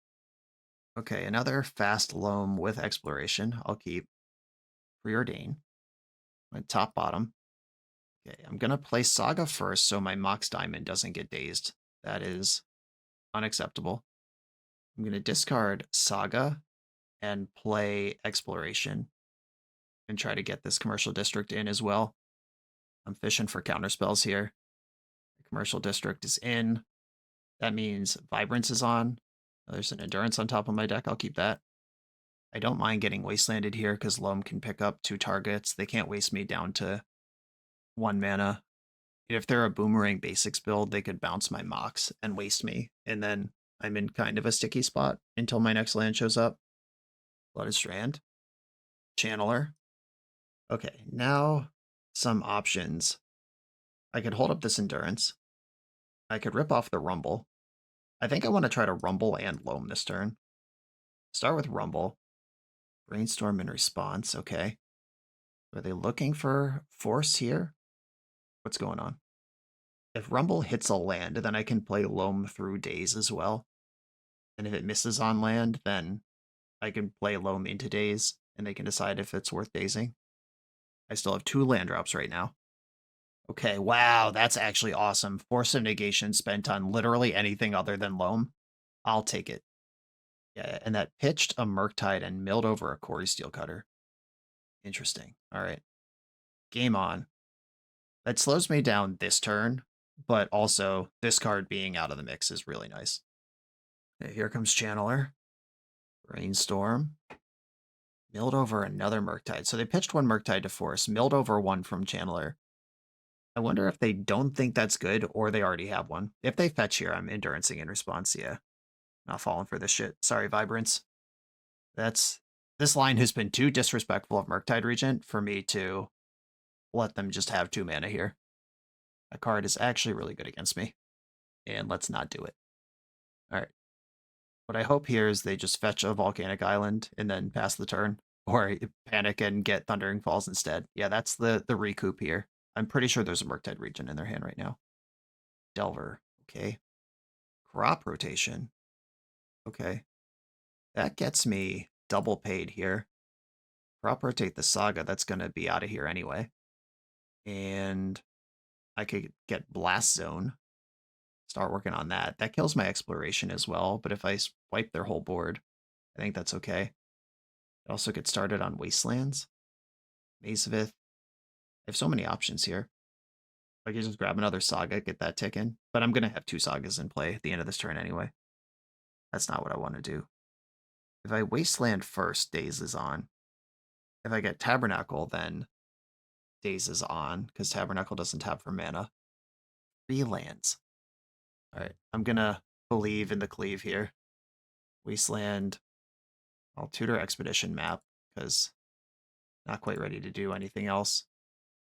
Okay, another fast loam with Exploration. I'll keep Preordain. My top bottom. Okay, I'm going to play Saga first so my Mox Diamond doesn't get dazed. That is unacceptable. I'm going to discard Saga and play Exploration and try to get this Commercial District in as well. I'm fishing for counterspells here. The Commercial District is in. That means Vibrance is on. There's an Endurance on top of my deck. I'll keep that. I don't mind getting Wastelanded here because Loam can pick up 2 targets. They can't waste me down to 1 mana. If they're a Boomerang Basics build, they could bounce my Mox and waste me, and then I'm in kind of a sticky spot until my next land shows up. Blooded Strand. Channeler. Okay, now some options. I could hold up this Endurance. I could rip off the Rumble. I think I want to try to Rumble and Loam this turn. Start with Rumble. Brainstorm in response, okay. Are they looking for Force here? What's going on? If Rumble hits a land, then I can play Loam through Daze as well. And if it misses on land, then I can play Loam into Daze, and they can decide if it's worth dazing. I still have 2 land drops right now. Okay, wow, that's actually awesome. Force of Negation spent on literally anything other than Loam. I'll take it. Yeah, and that pitched a Murktide and milled over a Quarry Steelcutter. Interesting. All right. Game on. That slows me down this turn, but also this card being out of the mix is really nice. Okay, here comes Channeler. Brainstorm. Milled over another Murktide. So they pitched 1 Murktide to force, milled over 1 from Channeler. I wonder if they don't think that's good or they already have one. If they fetch here, I'm Endurancing in response, yeah. Not falling for this shit. Sorry, Vibrance. This line has been too disrespectful of Murktide Regent for me to let them just have 2 mana here. That card is actually really good against me, and let's not do it. All right. What I hope here is they just fetch a Volcanic Island and then pass the turn, or panic and get Thundering Falls instead. Yeah, that's the recoup here. I'm pretty sure there's a Murktide Regent in their hand right now. Delver, okay. Crop rotation, okay. That gets me double paid here. Crop rotate the Saga, that's going to be out of here anyway. And I could get Blast Zone. Start working on that. That kills my Exploration as well, but if I wipe their whole board, I think that's okay. I also get started on Wastelands. Mazevith. I have so many options here. I could just grab another Saga, get that ticking. But I'm going to have 2 Sagas in play at the end of this turn anyway. That's not what I want to do. If I Wasteland first, Daze is on. If I get Tabernacle, then Daze is on, because Tabernacle doesn't tap for mana. 3 lands. Alright, I'm going to believe in the cleave here. Wasteland. I'll tutor Expedition map, because not quite ready to do anything else.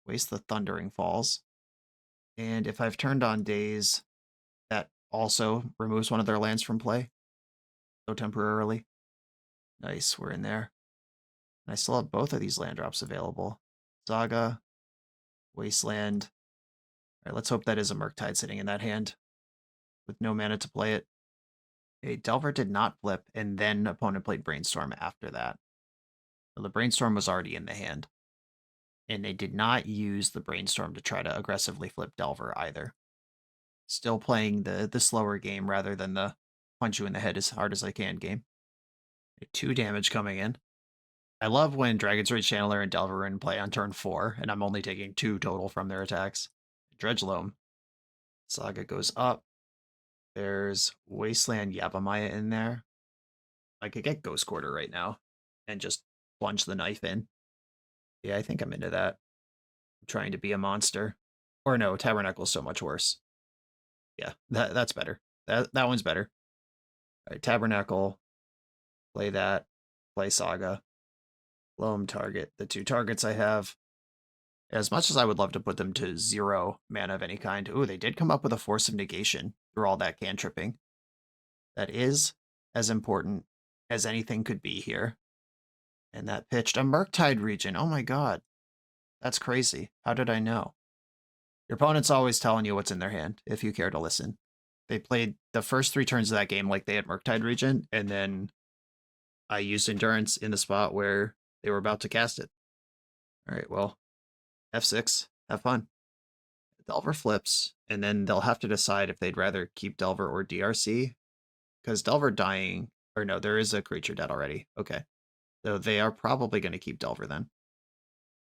Waste the Thundering Falls. And if I've turned on Daze, that also removes one of their lands from play. So temporarily. Nice, we're in there. And I still have both of these land drops available. Saga, Wasteland. Alright, let's hope that is a Murktide sitting in that hand with no mana to play it. Okay, Delver did not flip, and then opponent played Brainstorm after that. So the Brainstorm was already in the hand. And they did not use the Brainstorm to try to aggressively flip Delver either. Still playing the slower game rather than the punch you in the head as hard as I can game. 2 damage coming in. I love when Dragon's Rage Channeler and Delver are in play on turn 4, and I'm only taking 2 total from their attacks. Dredgeloam. Saga goes up. There's Wasteland Yavimaya in there. I could get Ghost Quarter right now and just plunge the knife in. Yeah, I think I'm into that. I'm trying to be a monster. Or no, Tabernacle's so much worse. Yeah, that's better. That one's better. All right, Tabernacle. Play that. Play Saga. Loam target. The 2 targets I have. As much as I would love to put them to 0 mana of any kind. Ooh, they did come up with a Force of Negation through all that cantripping. That is as important as anything could be here. And that pitched a Murktide Regent. Oh my god. That's crazy. How did I know? Your opponent's always telling you what's in their hand, if you care to listen. They played the first 3 turns of that game like they had Murktide Regent, and then I used Endurance in the spot where they were about to cast it. Alright, well, F6, have fun. Delver flips, and then they'll have to decide if they'd rather keep Delver or DRC. Because Delver dying, or no, there is a creature dead already. Okay. So they are probably going to keep Delver then.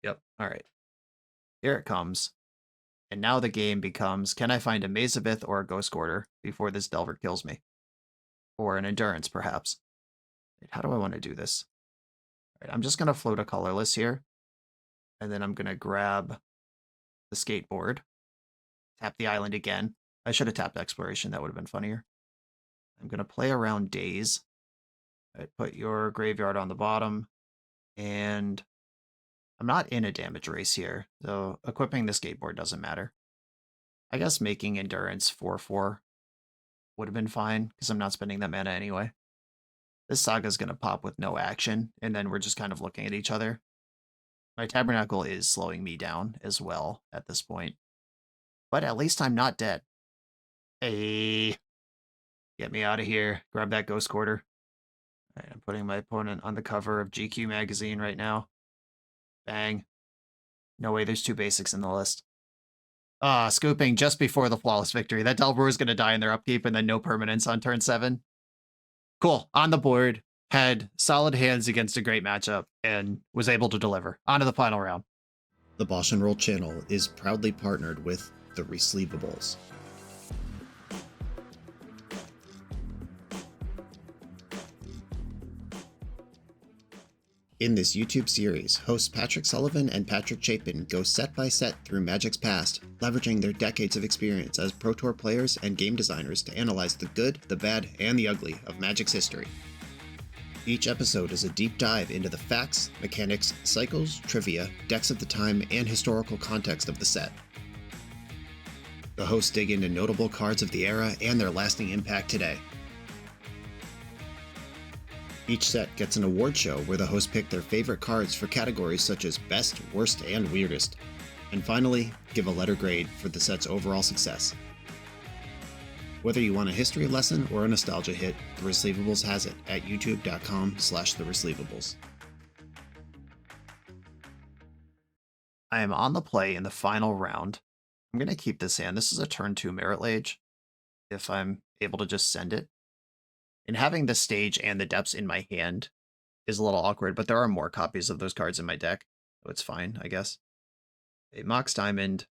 Yep, alright. Here it comes. And now the game becomes, can I find a Mazevith or a Ghost Quarter before this Delver kills me? Or an Endurance, perhaps. How do I want to do this? Alright, I'm just going to float a colorless here. And then I'm going to grab the skateboard. Tap the island again. I should have tapped Exploration. That would have been funnier. I'm going to play around Daze. Right, put your graveyard on the bottom. And I'm not in a damage race here, so equipping the skateboard doesn't matter. I guess making Endurance 4/4 would have been fine, because I'm not spending that mana anyway. This Saga's going to pop with no action, and then we're just kind of looking at each other. My Tabernacle is slowing me down as well at this point. But at least I'm not dead. Hey, get me out of here. Grab that Ghost Quarter. All right, I'm putting my opponent on the cover of GQ magazine right now. Bang. No way, there's 2 basics in the list. Scooping just before the flawless victory. That Delver is going to die in their upkeep and then no permanence on turn 7. Cool. On the board. Had solid hands against a great matchup and was able to deliver. On to the final round. The BoshNRoll channel is proudly partnered with the Resleevables. In this YouTube series, hosts Patrick Sullivan and Patrick Chapin go set by set through Magic's past, leveraging their decades of experience as Pro Tour players and game designers to analyze the good, the bad, and the ugly of Magic's history. Each episode is a deep dive into the facts, mechanics, cycles, trivia, decks of the time, and historical context of the set. The hosts dig into notable cards of the era and their lasting impact today. Each set gets an award show where the hosts pick their favorite cards for categories such as Best, Worst, and Weirdest. And finally, give a letter grade for the set's overall success. Whether you want a history lesson or a nostalgia hit, The Receivables has it at youtube.com/thereceivables. I am on the play in the final round. I'm going to keep this hand. This is a turn 2 Merit Lage, if I'm able to just send it. And having the stage and the depths in my hand is a little awkward, but there are more copies of those cards in my deck, so it's fine, I guess. A Mox Diamond,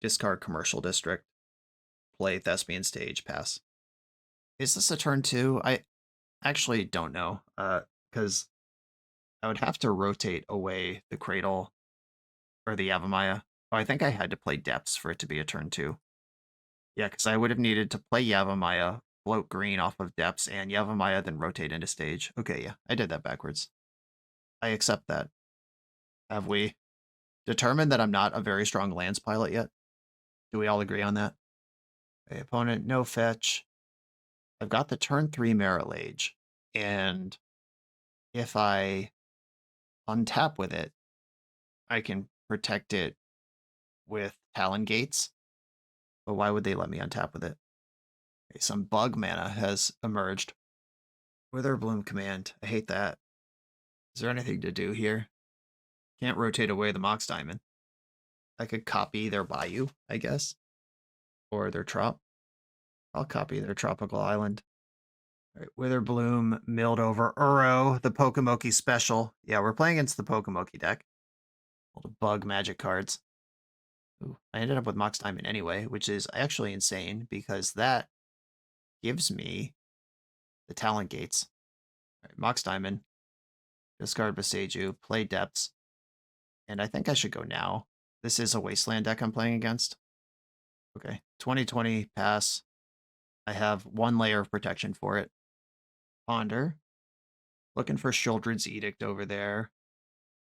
discard Commercial District, play Thespian Stage, pass. Is this a turn 2? I actually don't know, because I would have to rotate away the Cradle or the Yavimaya. Oh, I think I had to play Depths for it to be a turn 2. Yeah, because I would have needed to play Yavimaya, float green off of Depths, and Yavimaya, then rotate into stage. Okay, yeah, I did that backwards. I accept that. Have we determined that I'm not a very strong lands pilot yet? Do we all agree on that? Okay, opponent, no fetch. I've got the turn 3 Merit Lage, and if I untap with it, I can protect it with Talon Gates. But why would they let me untap with it? Okay, some bug mana has emerged. Witherbloom Command. I hate that. Is there anything to do here? Can't rotate away the Mox Diamond. I could copy their Bayou, I guess. Or their Trop. I'll copy their Tropical Island. All right, Witherbloom, milled over Uro, the Pokemoki special. Yeah, we're playing against the Pokemoki deck. All the bug magic cards. Ooh, I ended up with Mox Diamond anyway, which is actually insane because that gives me the Talent Gates. All right, Mox Diamond, discard Boseiju, play Depths, and I think I should go now. This is a Wasteland deck I'm playing against. Okay, 2020, pass. I have 1 layer of protection for it. Ponder. Looking for Shieldred's Edict over there.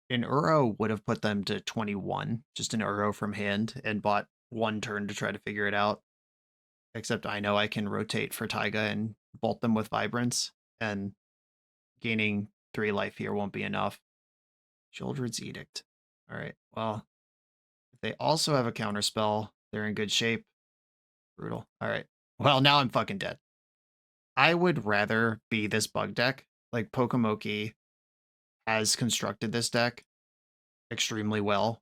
An Uro would have put them to 21, just an Uro from hand, and bought 1 turn to try to figure it out. Except I know I can rotate for Taiga and bolt them with Vibrance, and gaining 3 life here won't be enough. Shieldred's Edict. Alright, well, if they also have a counterspell, they're in good shape. Brutal. Alright, well, now I'm fucking dead. I would rather be this bug deck. Like, Pokemoki has constructed this deck extremely well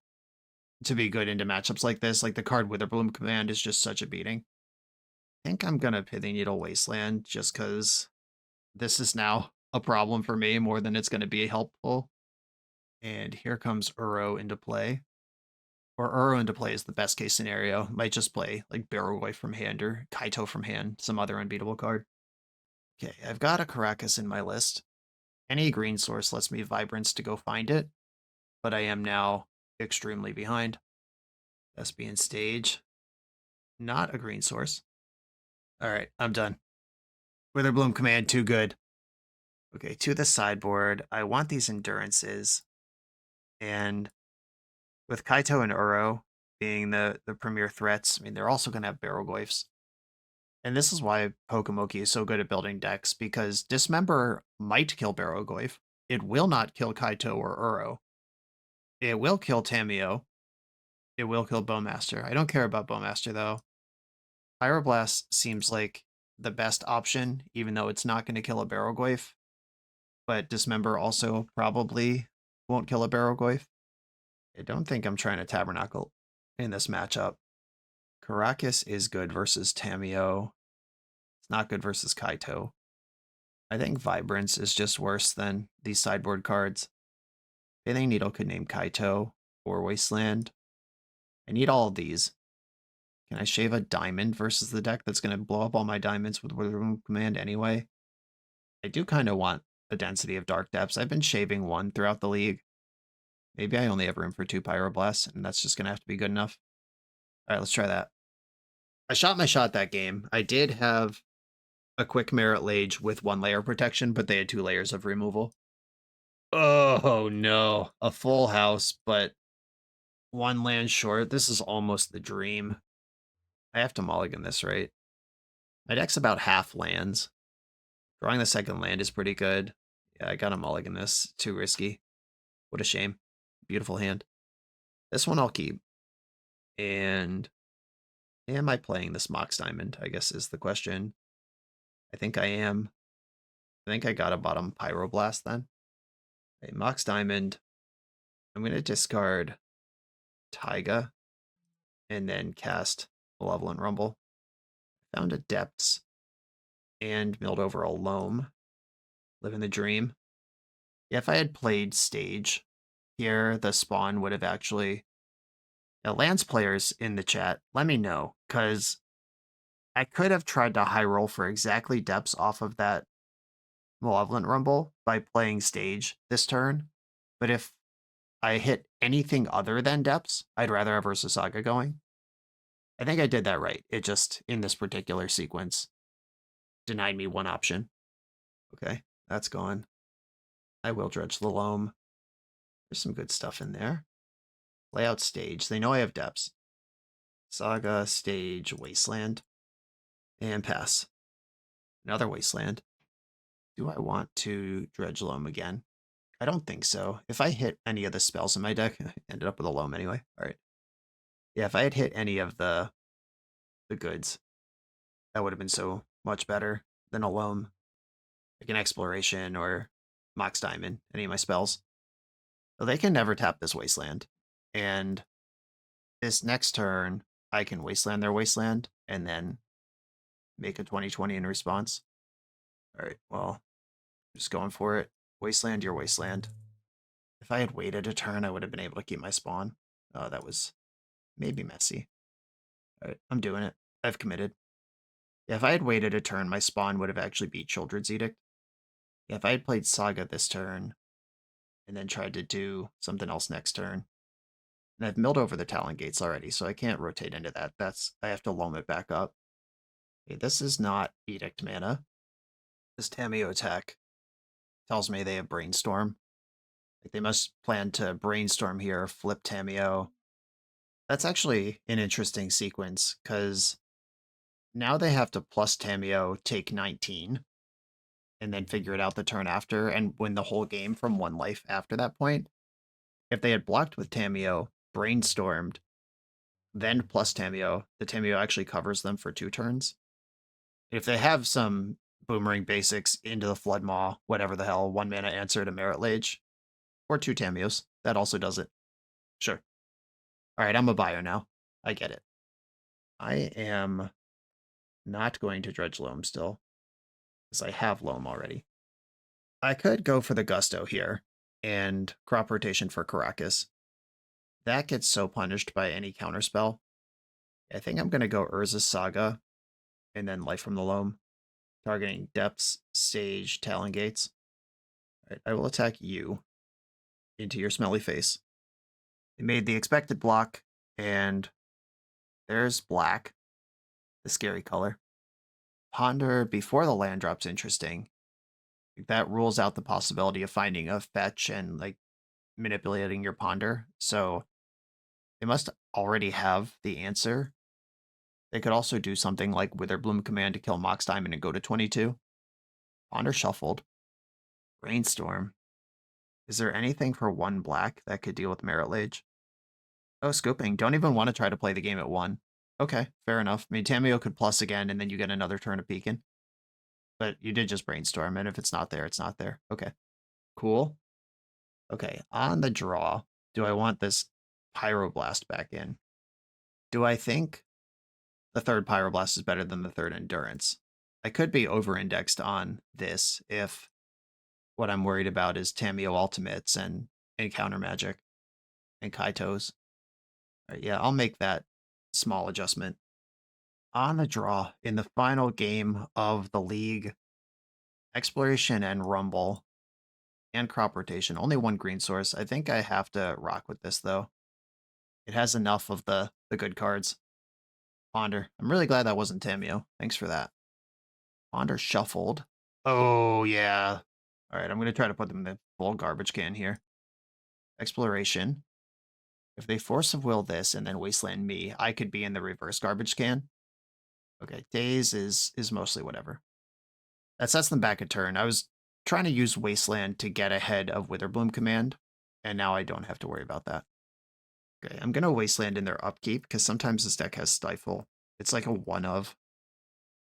to be good into matchups like this. Like, the card Witherbloom Command is just such a beating. I think I'm gonna Pithing Needle Wasteland just because this is now a problem for me more than it's gonna be helpful. And here comes Uro into play. Or Uro into play is the best case scenario. Might just play like Barrowboy from hand or Kaito from hand, some other unbeatable card. Okay, I've got a Caracas in my list. Any green source lets me Vibrance to go find it, but I am now extremely behind. Thespian Stage. Not a green source. Alright, I'm done. Witherbloom Command, too good. Okay, to the sideboard. I want these Endurances. And with Kaito and Uro being the premier threats, I mean, they're also going to have Barrowgoyfs. And this is why Pokemoki is so good at building decks, because Dismember might kill Barrowgoyf. It will not kill Kaito or Uro. It will kill Tamio. It will kill Bowmaster. I don't care about Bowmaster, though. Pyroblast seems like the best option, even though it's not going to kill a Barrowgoyf. But Dismember also probably won't kill a Barrowgoyf. I don't think I'm trying to Tabernacle in this matchup. Caracas is good versus Tamio. It's not good versus Kaito. I think Vibrance is just worse than these sideboard cards. Pithing Needle could name Kaito or Wasteland. I need all of these. Can I shave a diamond versus the deck that's going to blow up all my diamonds with Witherbloom Command anyway? I do kind of want a density of Dark Depths. I've been shaving 1 throughout the league. Maybe I only have room for 2 Pyroblasts, and that's just going to have to be good enough. All right, let's try that. I shot my shot that game. I did have a quick Merit Lage with 1 layer protection, but they had 2 layers of removal. Oh no, a full house, but 1 land short. This is almost the dream. I have to mulligan this, right? My deck's about half lands. Drawing the second land is pretty good. Yeah, I gotta mulligan this. Too risky. What a shame. Beautiful hand. This one I'll keep. And am I playing this Mox Diamond, I guess is the question. I think I am. I think I got a bottom Pyroblast then. Okay, Mox Diamond. I'm going to discard Taiga and then cast Malevolent Rumble. Found a Depths and milled over a Loam. Living the dream. Yeah, if I had played Stage here, the spawn would have actually... Now, Lance players in the chat, let me know, because I could have tried to high roll for exactly Depths off of that Malevolent Rumble by playing Stage this turn, but if I hit anything other than Depths, I'd rather have Ursa Saga going. I think I did that right. It just, in this particular sequence, denied me one option. Okay, that's gone. I will dredge the loam. There's some good stuff in there. Layout Stage. They know I have Depths. Saga, Stage, Wasteland. And pass. Another Wasteland. Do I want to dredge loam again? I don't think so. If I hit any of the spells in my deck, I ended up with a loam anyway. All right. Yeah, if I had hit any of the goods, that would have been so much better than a loam, like an exploration or Mox Diamond, any of my spells. So they can never tap this wasteland. And this next turn, I can wasteland their wasteland and then make a 20/20 in response. All right, well, just going for it. Wasteland your wasteland. If I had waited a turn, I would have been able to keep my spawn. Oh, that was maybe messy. All right, I'm doing it. I've committed. Yeah, if I had waited a turn, my spawn would have actually beat Children's Edict. Yeah, if I had played Saga this turn and then tried to do something else next turn, and I've milled over the Talon Gates already, so I can't rotate into that. I have to loam it back up. Okay, this is not Edict mana. This Tameo attack tells me they have Brainstorm. Like they must plan to Brainstorm here, flip Tameo. That's actually an interesting sequence, because now they have to plus Tameo, take 19, and then figure it out the turn after and win the whole game from 1 life after that point. If they had blocked with Tameo, brainstormed, then plus Tameo, the Tameo actually covers them for 2 turns. If they have some boomerang basics into the Flood Maw, whatever the hell, 1 mana answer to Merit Lage, or 2 Tameos, that also does it. Sure. All right, I'm a buyer now. I get it. I am not going to dredge Loam still, because I have Loam already. I could go for the Gusto here and crop rotation for Caracas. That gets so punished by any counterspell. I think I'm going to go Urza's Saga and then Life from the Loam, targeting Depths, Stage, Talon Gates. All right, I will attack you into your smelly face. They made the expected block, and there's black, the scary color. Ponder before the land drop's interesting. That rules out the possibility of finding a fetch and like manipulating your ponder. So they must already have the answer. They could also do something like Witherbloom command to kill Mox Diamond and go to 22. Ponder shuffled. Brainstorm. Is there anything for 1 black that could deal with Merit Lage? Oh, scooping. Don't even want to try to play the game at 1. Okay, fair enough. I mean, Tameo could plus again, and then you get another turn of Peekin. But you did just brainstorm, and if it's not there, it's not there. Okay, cool. Okay, on the draw, do I want this Pyroblast back in? Do I think the third Pyroblast is better than the third Endurance? I could be over-indexed on this if what I'm worried about is Tameo Ultimates and Encounter Magic and Kaitos. All right, yeah, I'll make that small adjustment. On the draw, in the final game of the league, Exploration and Rumble and Crop Rotation, only 1 green source. I think I have to rock with this, though. It has enough of the good cards. Ponder. I'm really glad that wasn't Tameo. Thanks for that. Ponder shuffled. Oh, yeah. All right, I'm going to try to put them in the full garbage can here. Exploration. If they force of will this and then wasteland me, I could be in the reverse garbage can. Okay, days is mostly whatever. That sets them back a turn. I was trying to use wasteland to get ahead of Witherbloom command, and now I don't have to worry about that. Okay, I'm going to wasteland in their upkeep because sometimes this deck has stifle. It's like a one of.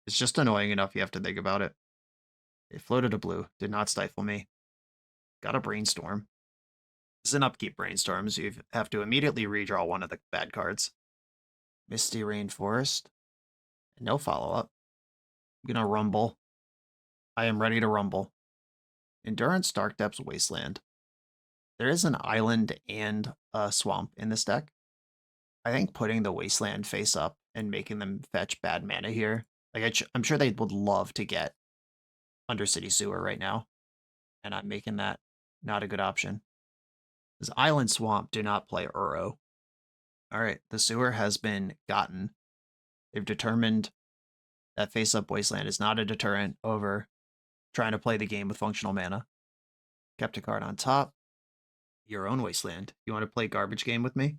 It's just annoying enough you have to think about it. They floated a blue, did not stifle me. Got a brainstorm. This is an upkeep brainstorm, so you have to immediately redraw one of the bad cards. Misty Rainforest. No follow-up. I'm gonna rumble. I am ready to rumble. Endurance, Dark Depths, Wasteland. There is an island and a swamp in this deck. I think putting the Wasteland face up and making them fetch bad mana here. Like I'm sure they would love to get Undercity Sewer right now. And I'm making that not a good option. This Island Swamp do not play Uro. Alright, the sewer has been gotten. They've determined that face-up Wasteland is not a deterrent over trying to play the game with functional mana. Kept a card on top. Your own Wasteland. You want to play garbage game with me?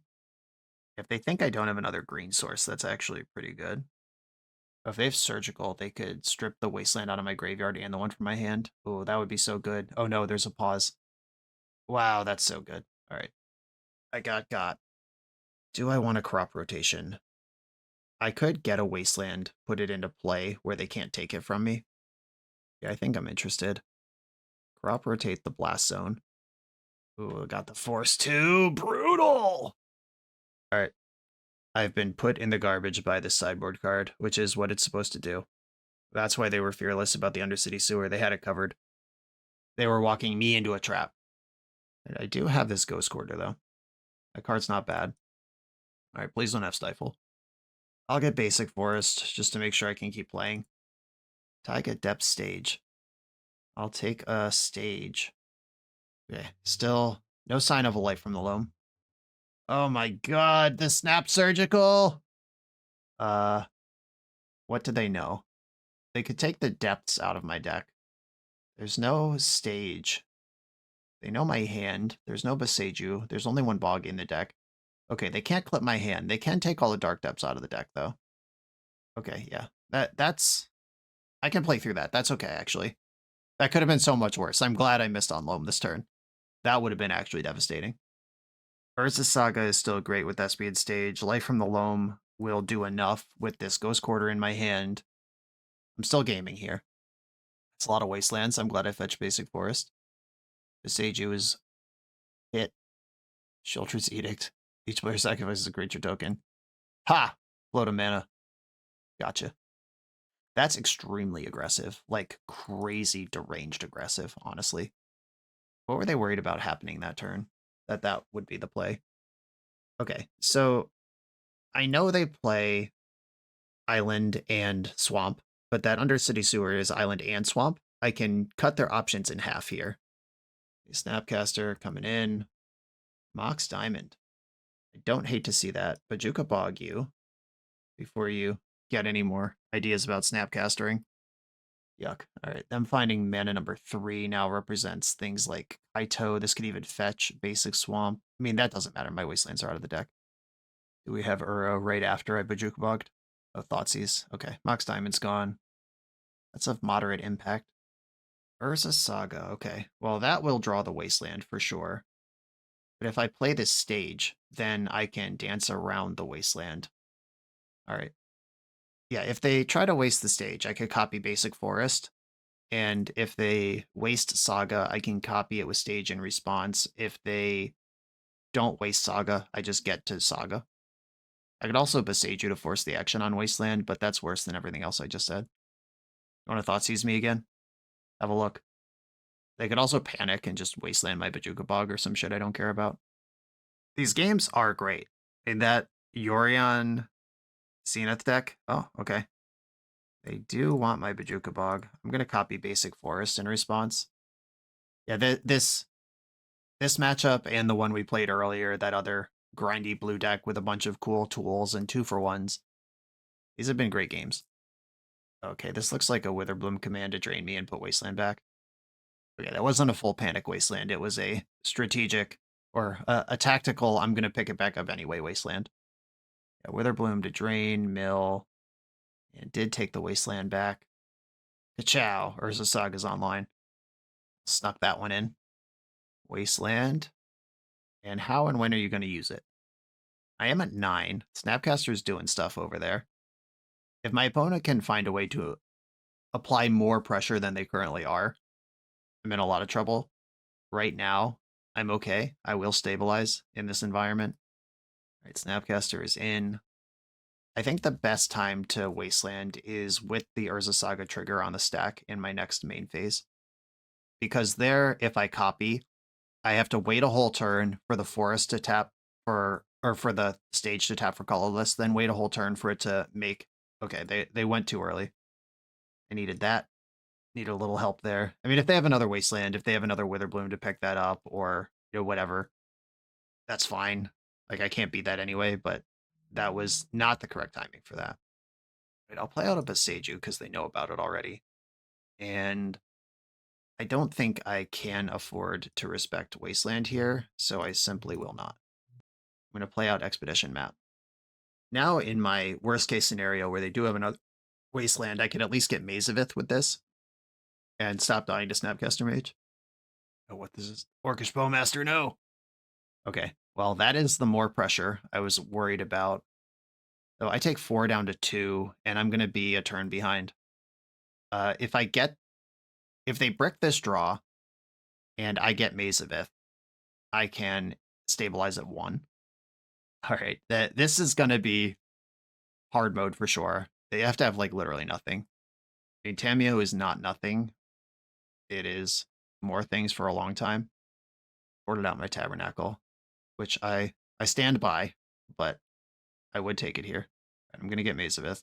If they think I don't have another green source, that's actually pretty good. If they have Surgical, they could strip the Wasteland out of my graveyard and the one from my hand. Oh, that would be so good. Oh no, there's a pause. Wow, that's so good. Alright. I got. Do I want a crop rotation? I could get a Wasteland, put it into play where they can't take it from me. Yeah, I think I'm interested. Crop rotate the Blast Zone. Ooh, I got the Force too. Brutal! Alright. I've been put in the garbage by this sideboard card, which is what it's supposed to do. That's why they were fearless about the Undercity Sewer. They had it covered. They were walking me into a trap. And I do have this Ghost Quarter, though. That card's not bad. Alright, please don't have Stifle. I'll get Basic Forest, just to make sure I can keep playing. Taiga Depth Stage. I'll take a Stage. Okay, still no sign of a light from the loam. Oh my god, the Snap Surgical! What do they know? They could take the depths out of my deck. There's no Stage. They know my hand. There's no Boseiju. There's only one Bog in the deck. Okay, they can't clip my hand. They can take all the Dark Depths out of the deck, though. Okay, yeah. That's... I can play through that. That's okay, actually. That could have been so much worse. I'm glad I missed on Loam this turn. That would have been actually devastating. Urza Saga is still great with Thespian Stage. Life from the Loam will do enough with this Ghost Quarter in my hand. I'm still gaming here. It's a lot of Wastelands. I'm glad I fetched Basic Forest. Boseiju is hit. Shelter's Edict. Each player sacrifices a creature token. Ha! Float of mana. Gotcha. That's extremely aggressive. Like, crazy deranged aggressive, honestly. What were they worried about happening that turn? That would be the play. Okay, so I know they play Island and Swamp, but that Undercity Sewer is Island and Swamp. I can cut their options in half here. Snapcaster coming in. Mox Diamond. I don't hate to see that. Bajuka Bog you before you get any more ideas about Snapcastering. Yuck. Alright, them finding mana number 3 now represents things like Kaito. This could even fetch Basic Swamp. I mean, that doesn't matter. My Wastelands are out of the deck. Do we have Uro right after I Bajuka Bogged? Oh, Thoughtseize. Okay, Mox Diamond's gone. That's of moderate impact. Urza Saga. Okay, well, that will draw the Wasteland for sure. But if I play this stage, then I can dance around the Wasteland. Alright. Yeah, if they try to waste the stage, I could copy Basic Forest. And if they waste Saga, I can copy it with stage in response. If they don't waste Saga, I just get to Saga. I could also Boseiju to force the action on Wasteland, but that's worse than everything else I just said. You want to Thoughtseize me again? Have a look. They could also panic and just Wasteland my Bajuka Bog or some shit I don't care about. These games are great. In that Yorion Zenith deck. Oh, okay. They do want my Bajuka Bog. I'm going to copy Basic Forest in response. Yeah, this matchup and the one we played earlier, that other grindy blue deck with a bunch of cool tools and 2-for-1s. These have been great games. Okay, this looks like a Witherbloom command to drain me and put Wasteland back. Okay, that wasn't a full panic Wasteland. It was a strategic or a tactical, I'm going to pick it back up anyway, Wasteland. Yeah, Witherbloom to drain, mill, and did take the Wasteland back. Ka-chow, Urza Saga's online. Snuck that one in. Wasteland. And how and when are you going to use it? I am at 9. Snapcaster's doing stuff over there. If my opponent can find a way to apply more pressure than they currently are, I'm in a lot of trouble. Right now, I'm okay. I will stabilize in this environment. All right, Snapcaster is in. I think the best time to Wasteland is with the Urza Saga trigger on the stack in my next main phase. Because there, if I copy, I have to wait a whole turn for the forest to tap or for the stage to tap for colorless, then wait a whole turn for it to make. Okay, they went too early. I needed that. Needed a little help there. I mean, if they have another Wasteland, if they have another Witherbloom to pick that up, or whatever, that's fine. Like I can't beat that anyway, but that was not the correct timing for that. Right, I'll play out a Boseiju because they know about it already. And I don't think I can afford to respect Wasteland here, so I simply will not. I'm going to play out Expedition Map. Now, in my worst case scenario where they do have another Wasteland, I can at least get Mazavith with this and stop dying to Snapcaster Mage. Oh, what this is? Orcish Bowmaster, no! Okay, well, that is the more pressure I was worried about. So I take 4 down to 2, and I'm going to be a turn behind. If they brick this draw, and I get Mazavith, I can stabilize at 1. All right, this is going to be hard mode for sure. They have to have, like, literally nothing. I mean, Tamio is not nothing. It is more things for a long time. Ordered out my Tabernacle, which I stand by, but I would take it here. I'm going to get Mazavith.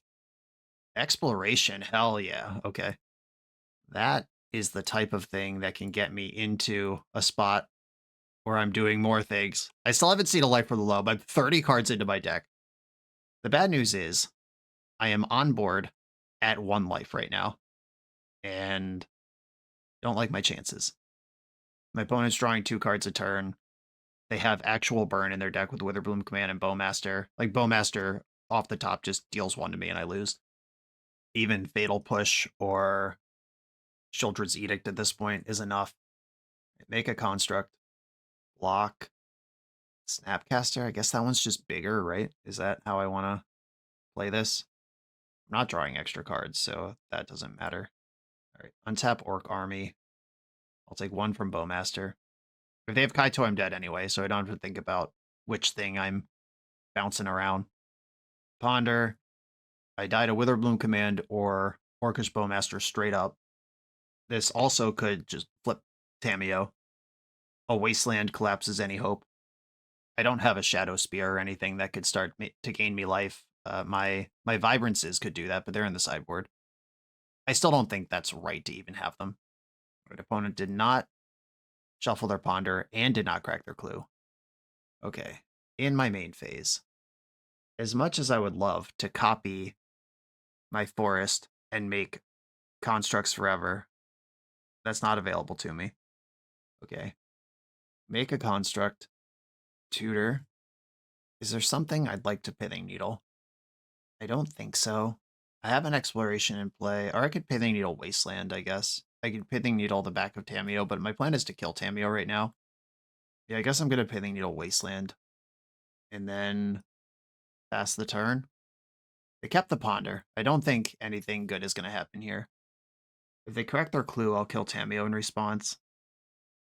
Exploration, hell yeah. Okay. That is the type of thing that can get me into a spot where I'm doing more things. I still haven't seen a Life for the Lobe. I'm 30 cards into my deck. The bad news is I am on board at 1 life right now and don't like my chances. My opponent's drawing 2 cards a turn. They have actual burn in their deck with Witherbloom Command and Bowmaster. Like, Bowmaster off the top just deals 1 to me and I lose. Even Fatal Push or Children's Edict at this point is enough. Make a construct. Block. Snapcaster. I guess that one's just bigger, right? Is that how I want to play this? I'm not drawing extra cards, so that doesn't matter. All right, untap Orc Army. I'll take 1 from Bowmaster. If they have Kaito, I'm dead anyway, so I don't have to think about which thing I'm bouncing around. Ponder. I died a Witherbloom Command or Orcish Bowmaster straight up. This also could just flip Tamio. A Wasteland collapses any hope. I don't have a Shadow Spear or anything that could start to gain me life. My Vibrances could do that, but they're in the sideboard. I still don't think that's right to even have them. My opponent did not shuffle their Ponder and did not crack their Clue. Okay, in my main phase, as much as I would love to copy my Forest and make Constructs Forever, that's not available to me. Okay, make a Construct, tutor. Is there something I'd like to Pithing Needle? I don't think so. I have an Exploration in play, or I could Pithing Needle Wasteland, I guess. I could Pithing Needle the back of Tamio, but my plan is to kill Tamio right now. Yeah, I guess I'm going to Pithing Needle Wasteland. And then pass the turn. They kept the Ponder. I don't think anything good is going to happen here. If they correct their Clue, I'll kill Tamio in response.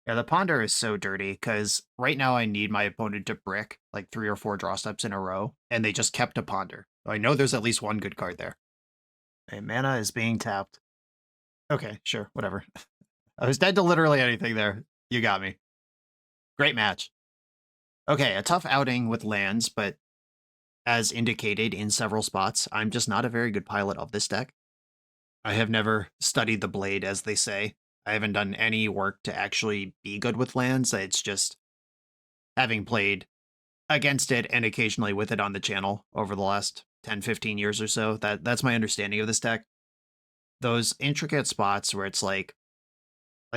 Yeah, the Ponder is so dirty, because right now I need my opponent to brick like 3 or 4 draw steps in a row, and they just kept a Ponder. I know there's at least one good card there. Okay, mana is being tapped. Okay, sure, whatever. I was dead to literally anything there. You got me. Great match. Okay, a tough outing with lands, but as indicated in several spots, I'm just not a very good pilot of this deck. I have never studied the blade, as they say. I haven't done any work to actually be good with lands. It's just having played against it and occasionally with it on the channel over the last 10, 15 years or so. That's my understanding of this deck. those intricate spots where it's like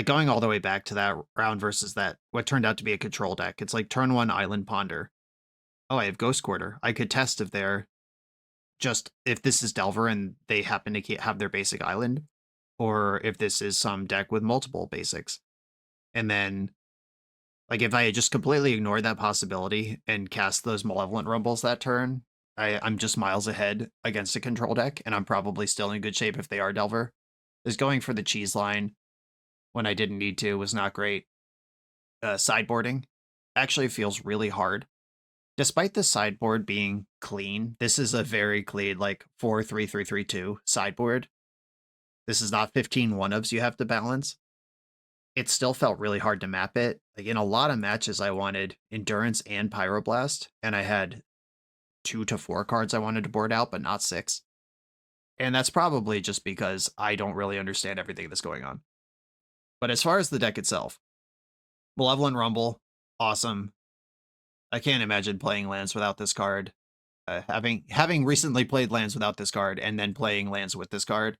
going all the way back to that round versus that what turned out to be a control deck. It's like turn 1 Island Ponder. Oh, I have Ghost Quarter. I could test if they're just if this is Delver and they happen to have their basic island, or if this is some deck with multiple basics. And then, like, if I had just completely ignored that possibility and cast those Malevolent Rumbles that turn, I'm just miles ahead against a control deck, and I'm probably still in good shape if they are Delver. Is going for the cheese line when I didn't need to was not great. Sideboarding actually feels really hard. Despite the sideboard being clean, this is a very clean, like 4-3-3-3-2 sideboard. This is not 15 one-ofs you have to balance. It still felt really hard to map it. Like in a lot of matches, I wanted Endurance and Pyroblast, and I had 2 to 4 cards I wanted to board out, but not 6. And that's probably just because I don't really understand everything that's going on. But as far as the deck itself, Malevolent Rumble, awesome. I can't imagine playing lands without this card. Having recently played lands without this card and then playing lands with this card,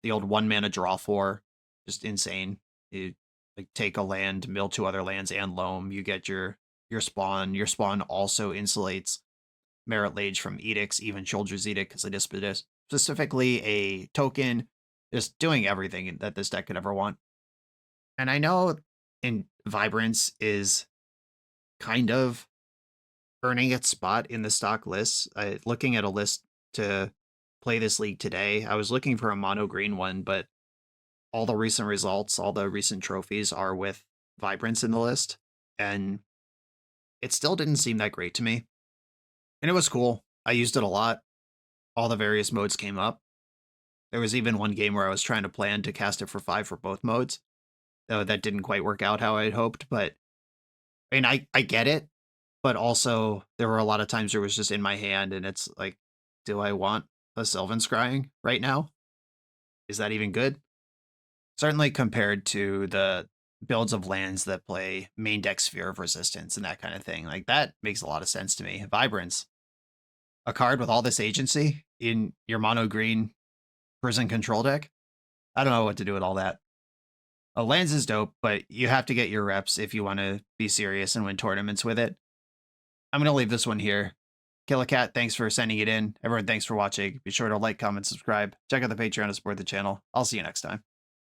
the old 1-mana draw 4, just insane. You like take a land, mill 2 other lands, and loam. You get your spawn. Your spawn also insulates Merit Lage from edicts, even Soldier's Edict, because it is specifically a token, just doing everything that this deck could ever want. And I know in Vibrance is kind of earning its spot in the stock lists. Looking at a list to play this league today, I was looking for a mono green one, but all the recent results, all the recent trophies are with Vibrance in the list, and it still didn't seem that great to me. And it was cool. I used it a lot. All the various modes came up. There was even one game where I was trying to plan to cast it for 5 for both modes, though that didn't quite work out how I had hoped. But I mean, I get it, but also there were a lot of times where it was just in my hand, and it's like, do I want a Sylvan Scrying right now? Is that even good? Certainly compared to the builds of lands that play main deck Sphere of Resistance and that kind of thing. Like, that makes a lot of sense to me. Vibrance, a card with all this agency in your mono green prison control deck. I don't know what to do with all that. Lands is dope, but you have to get your reps if you want to be serious and win tournaments with it. I'm going to leave this one here. Killacat, thanks for sending it in. Everyone, thanks for watching. Be sure to like, comment, subscribe. Check out the Patreon to support the channel. I'll see you next time.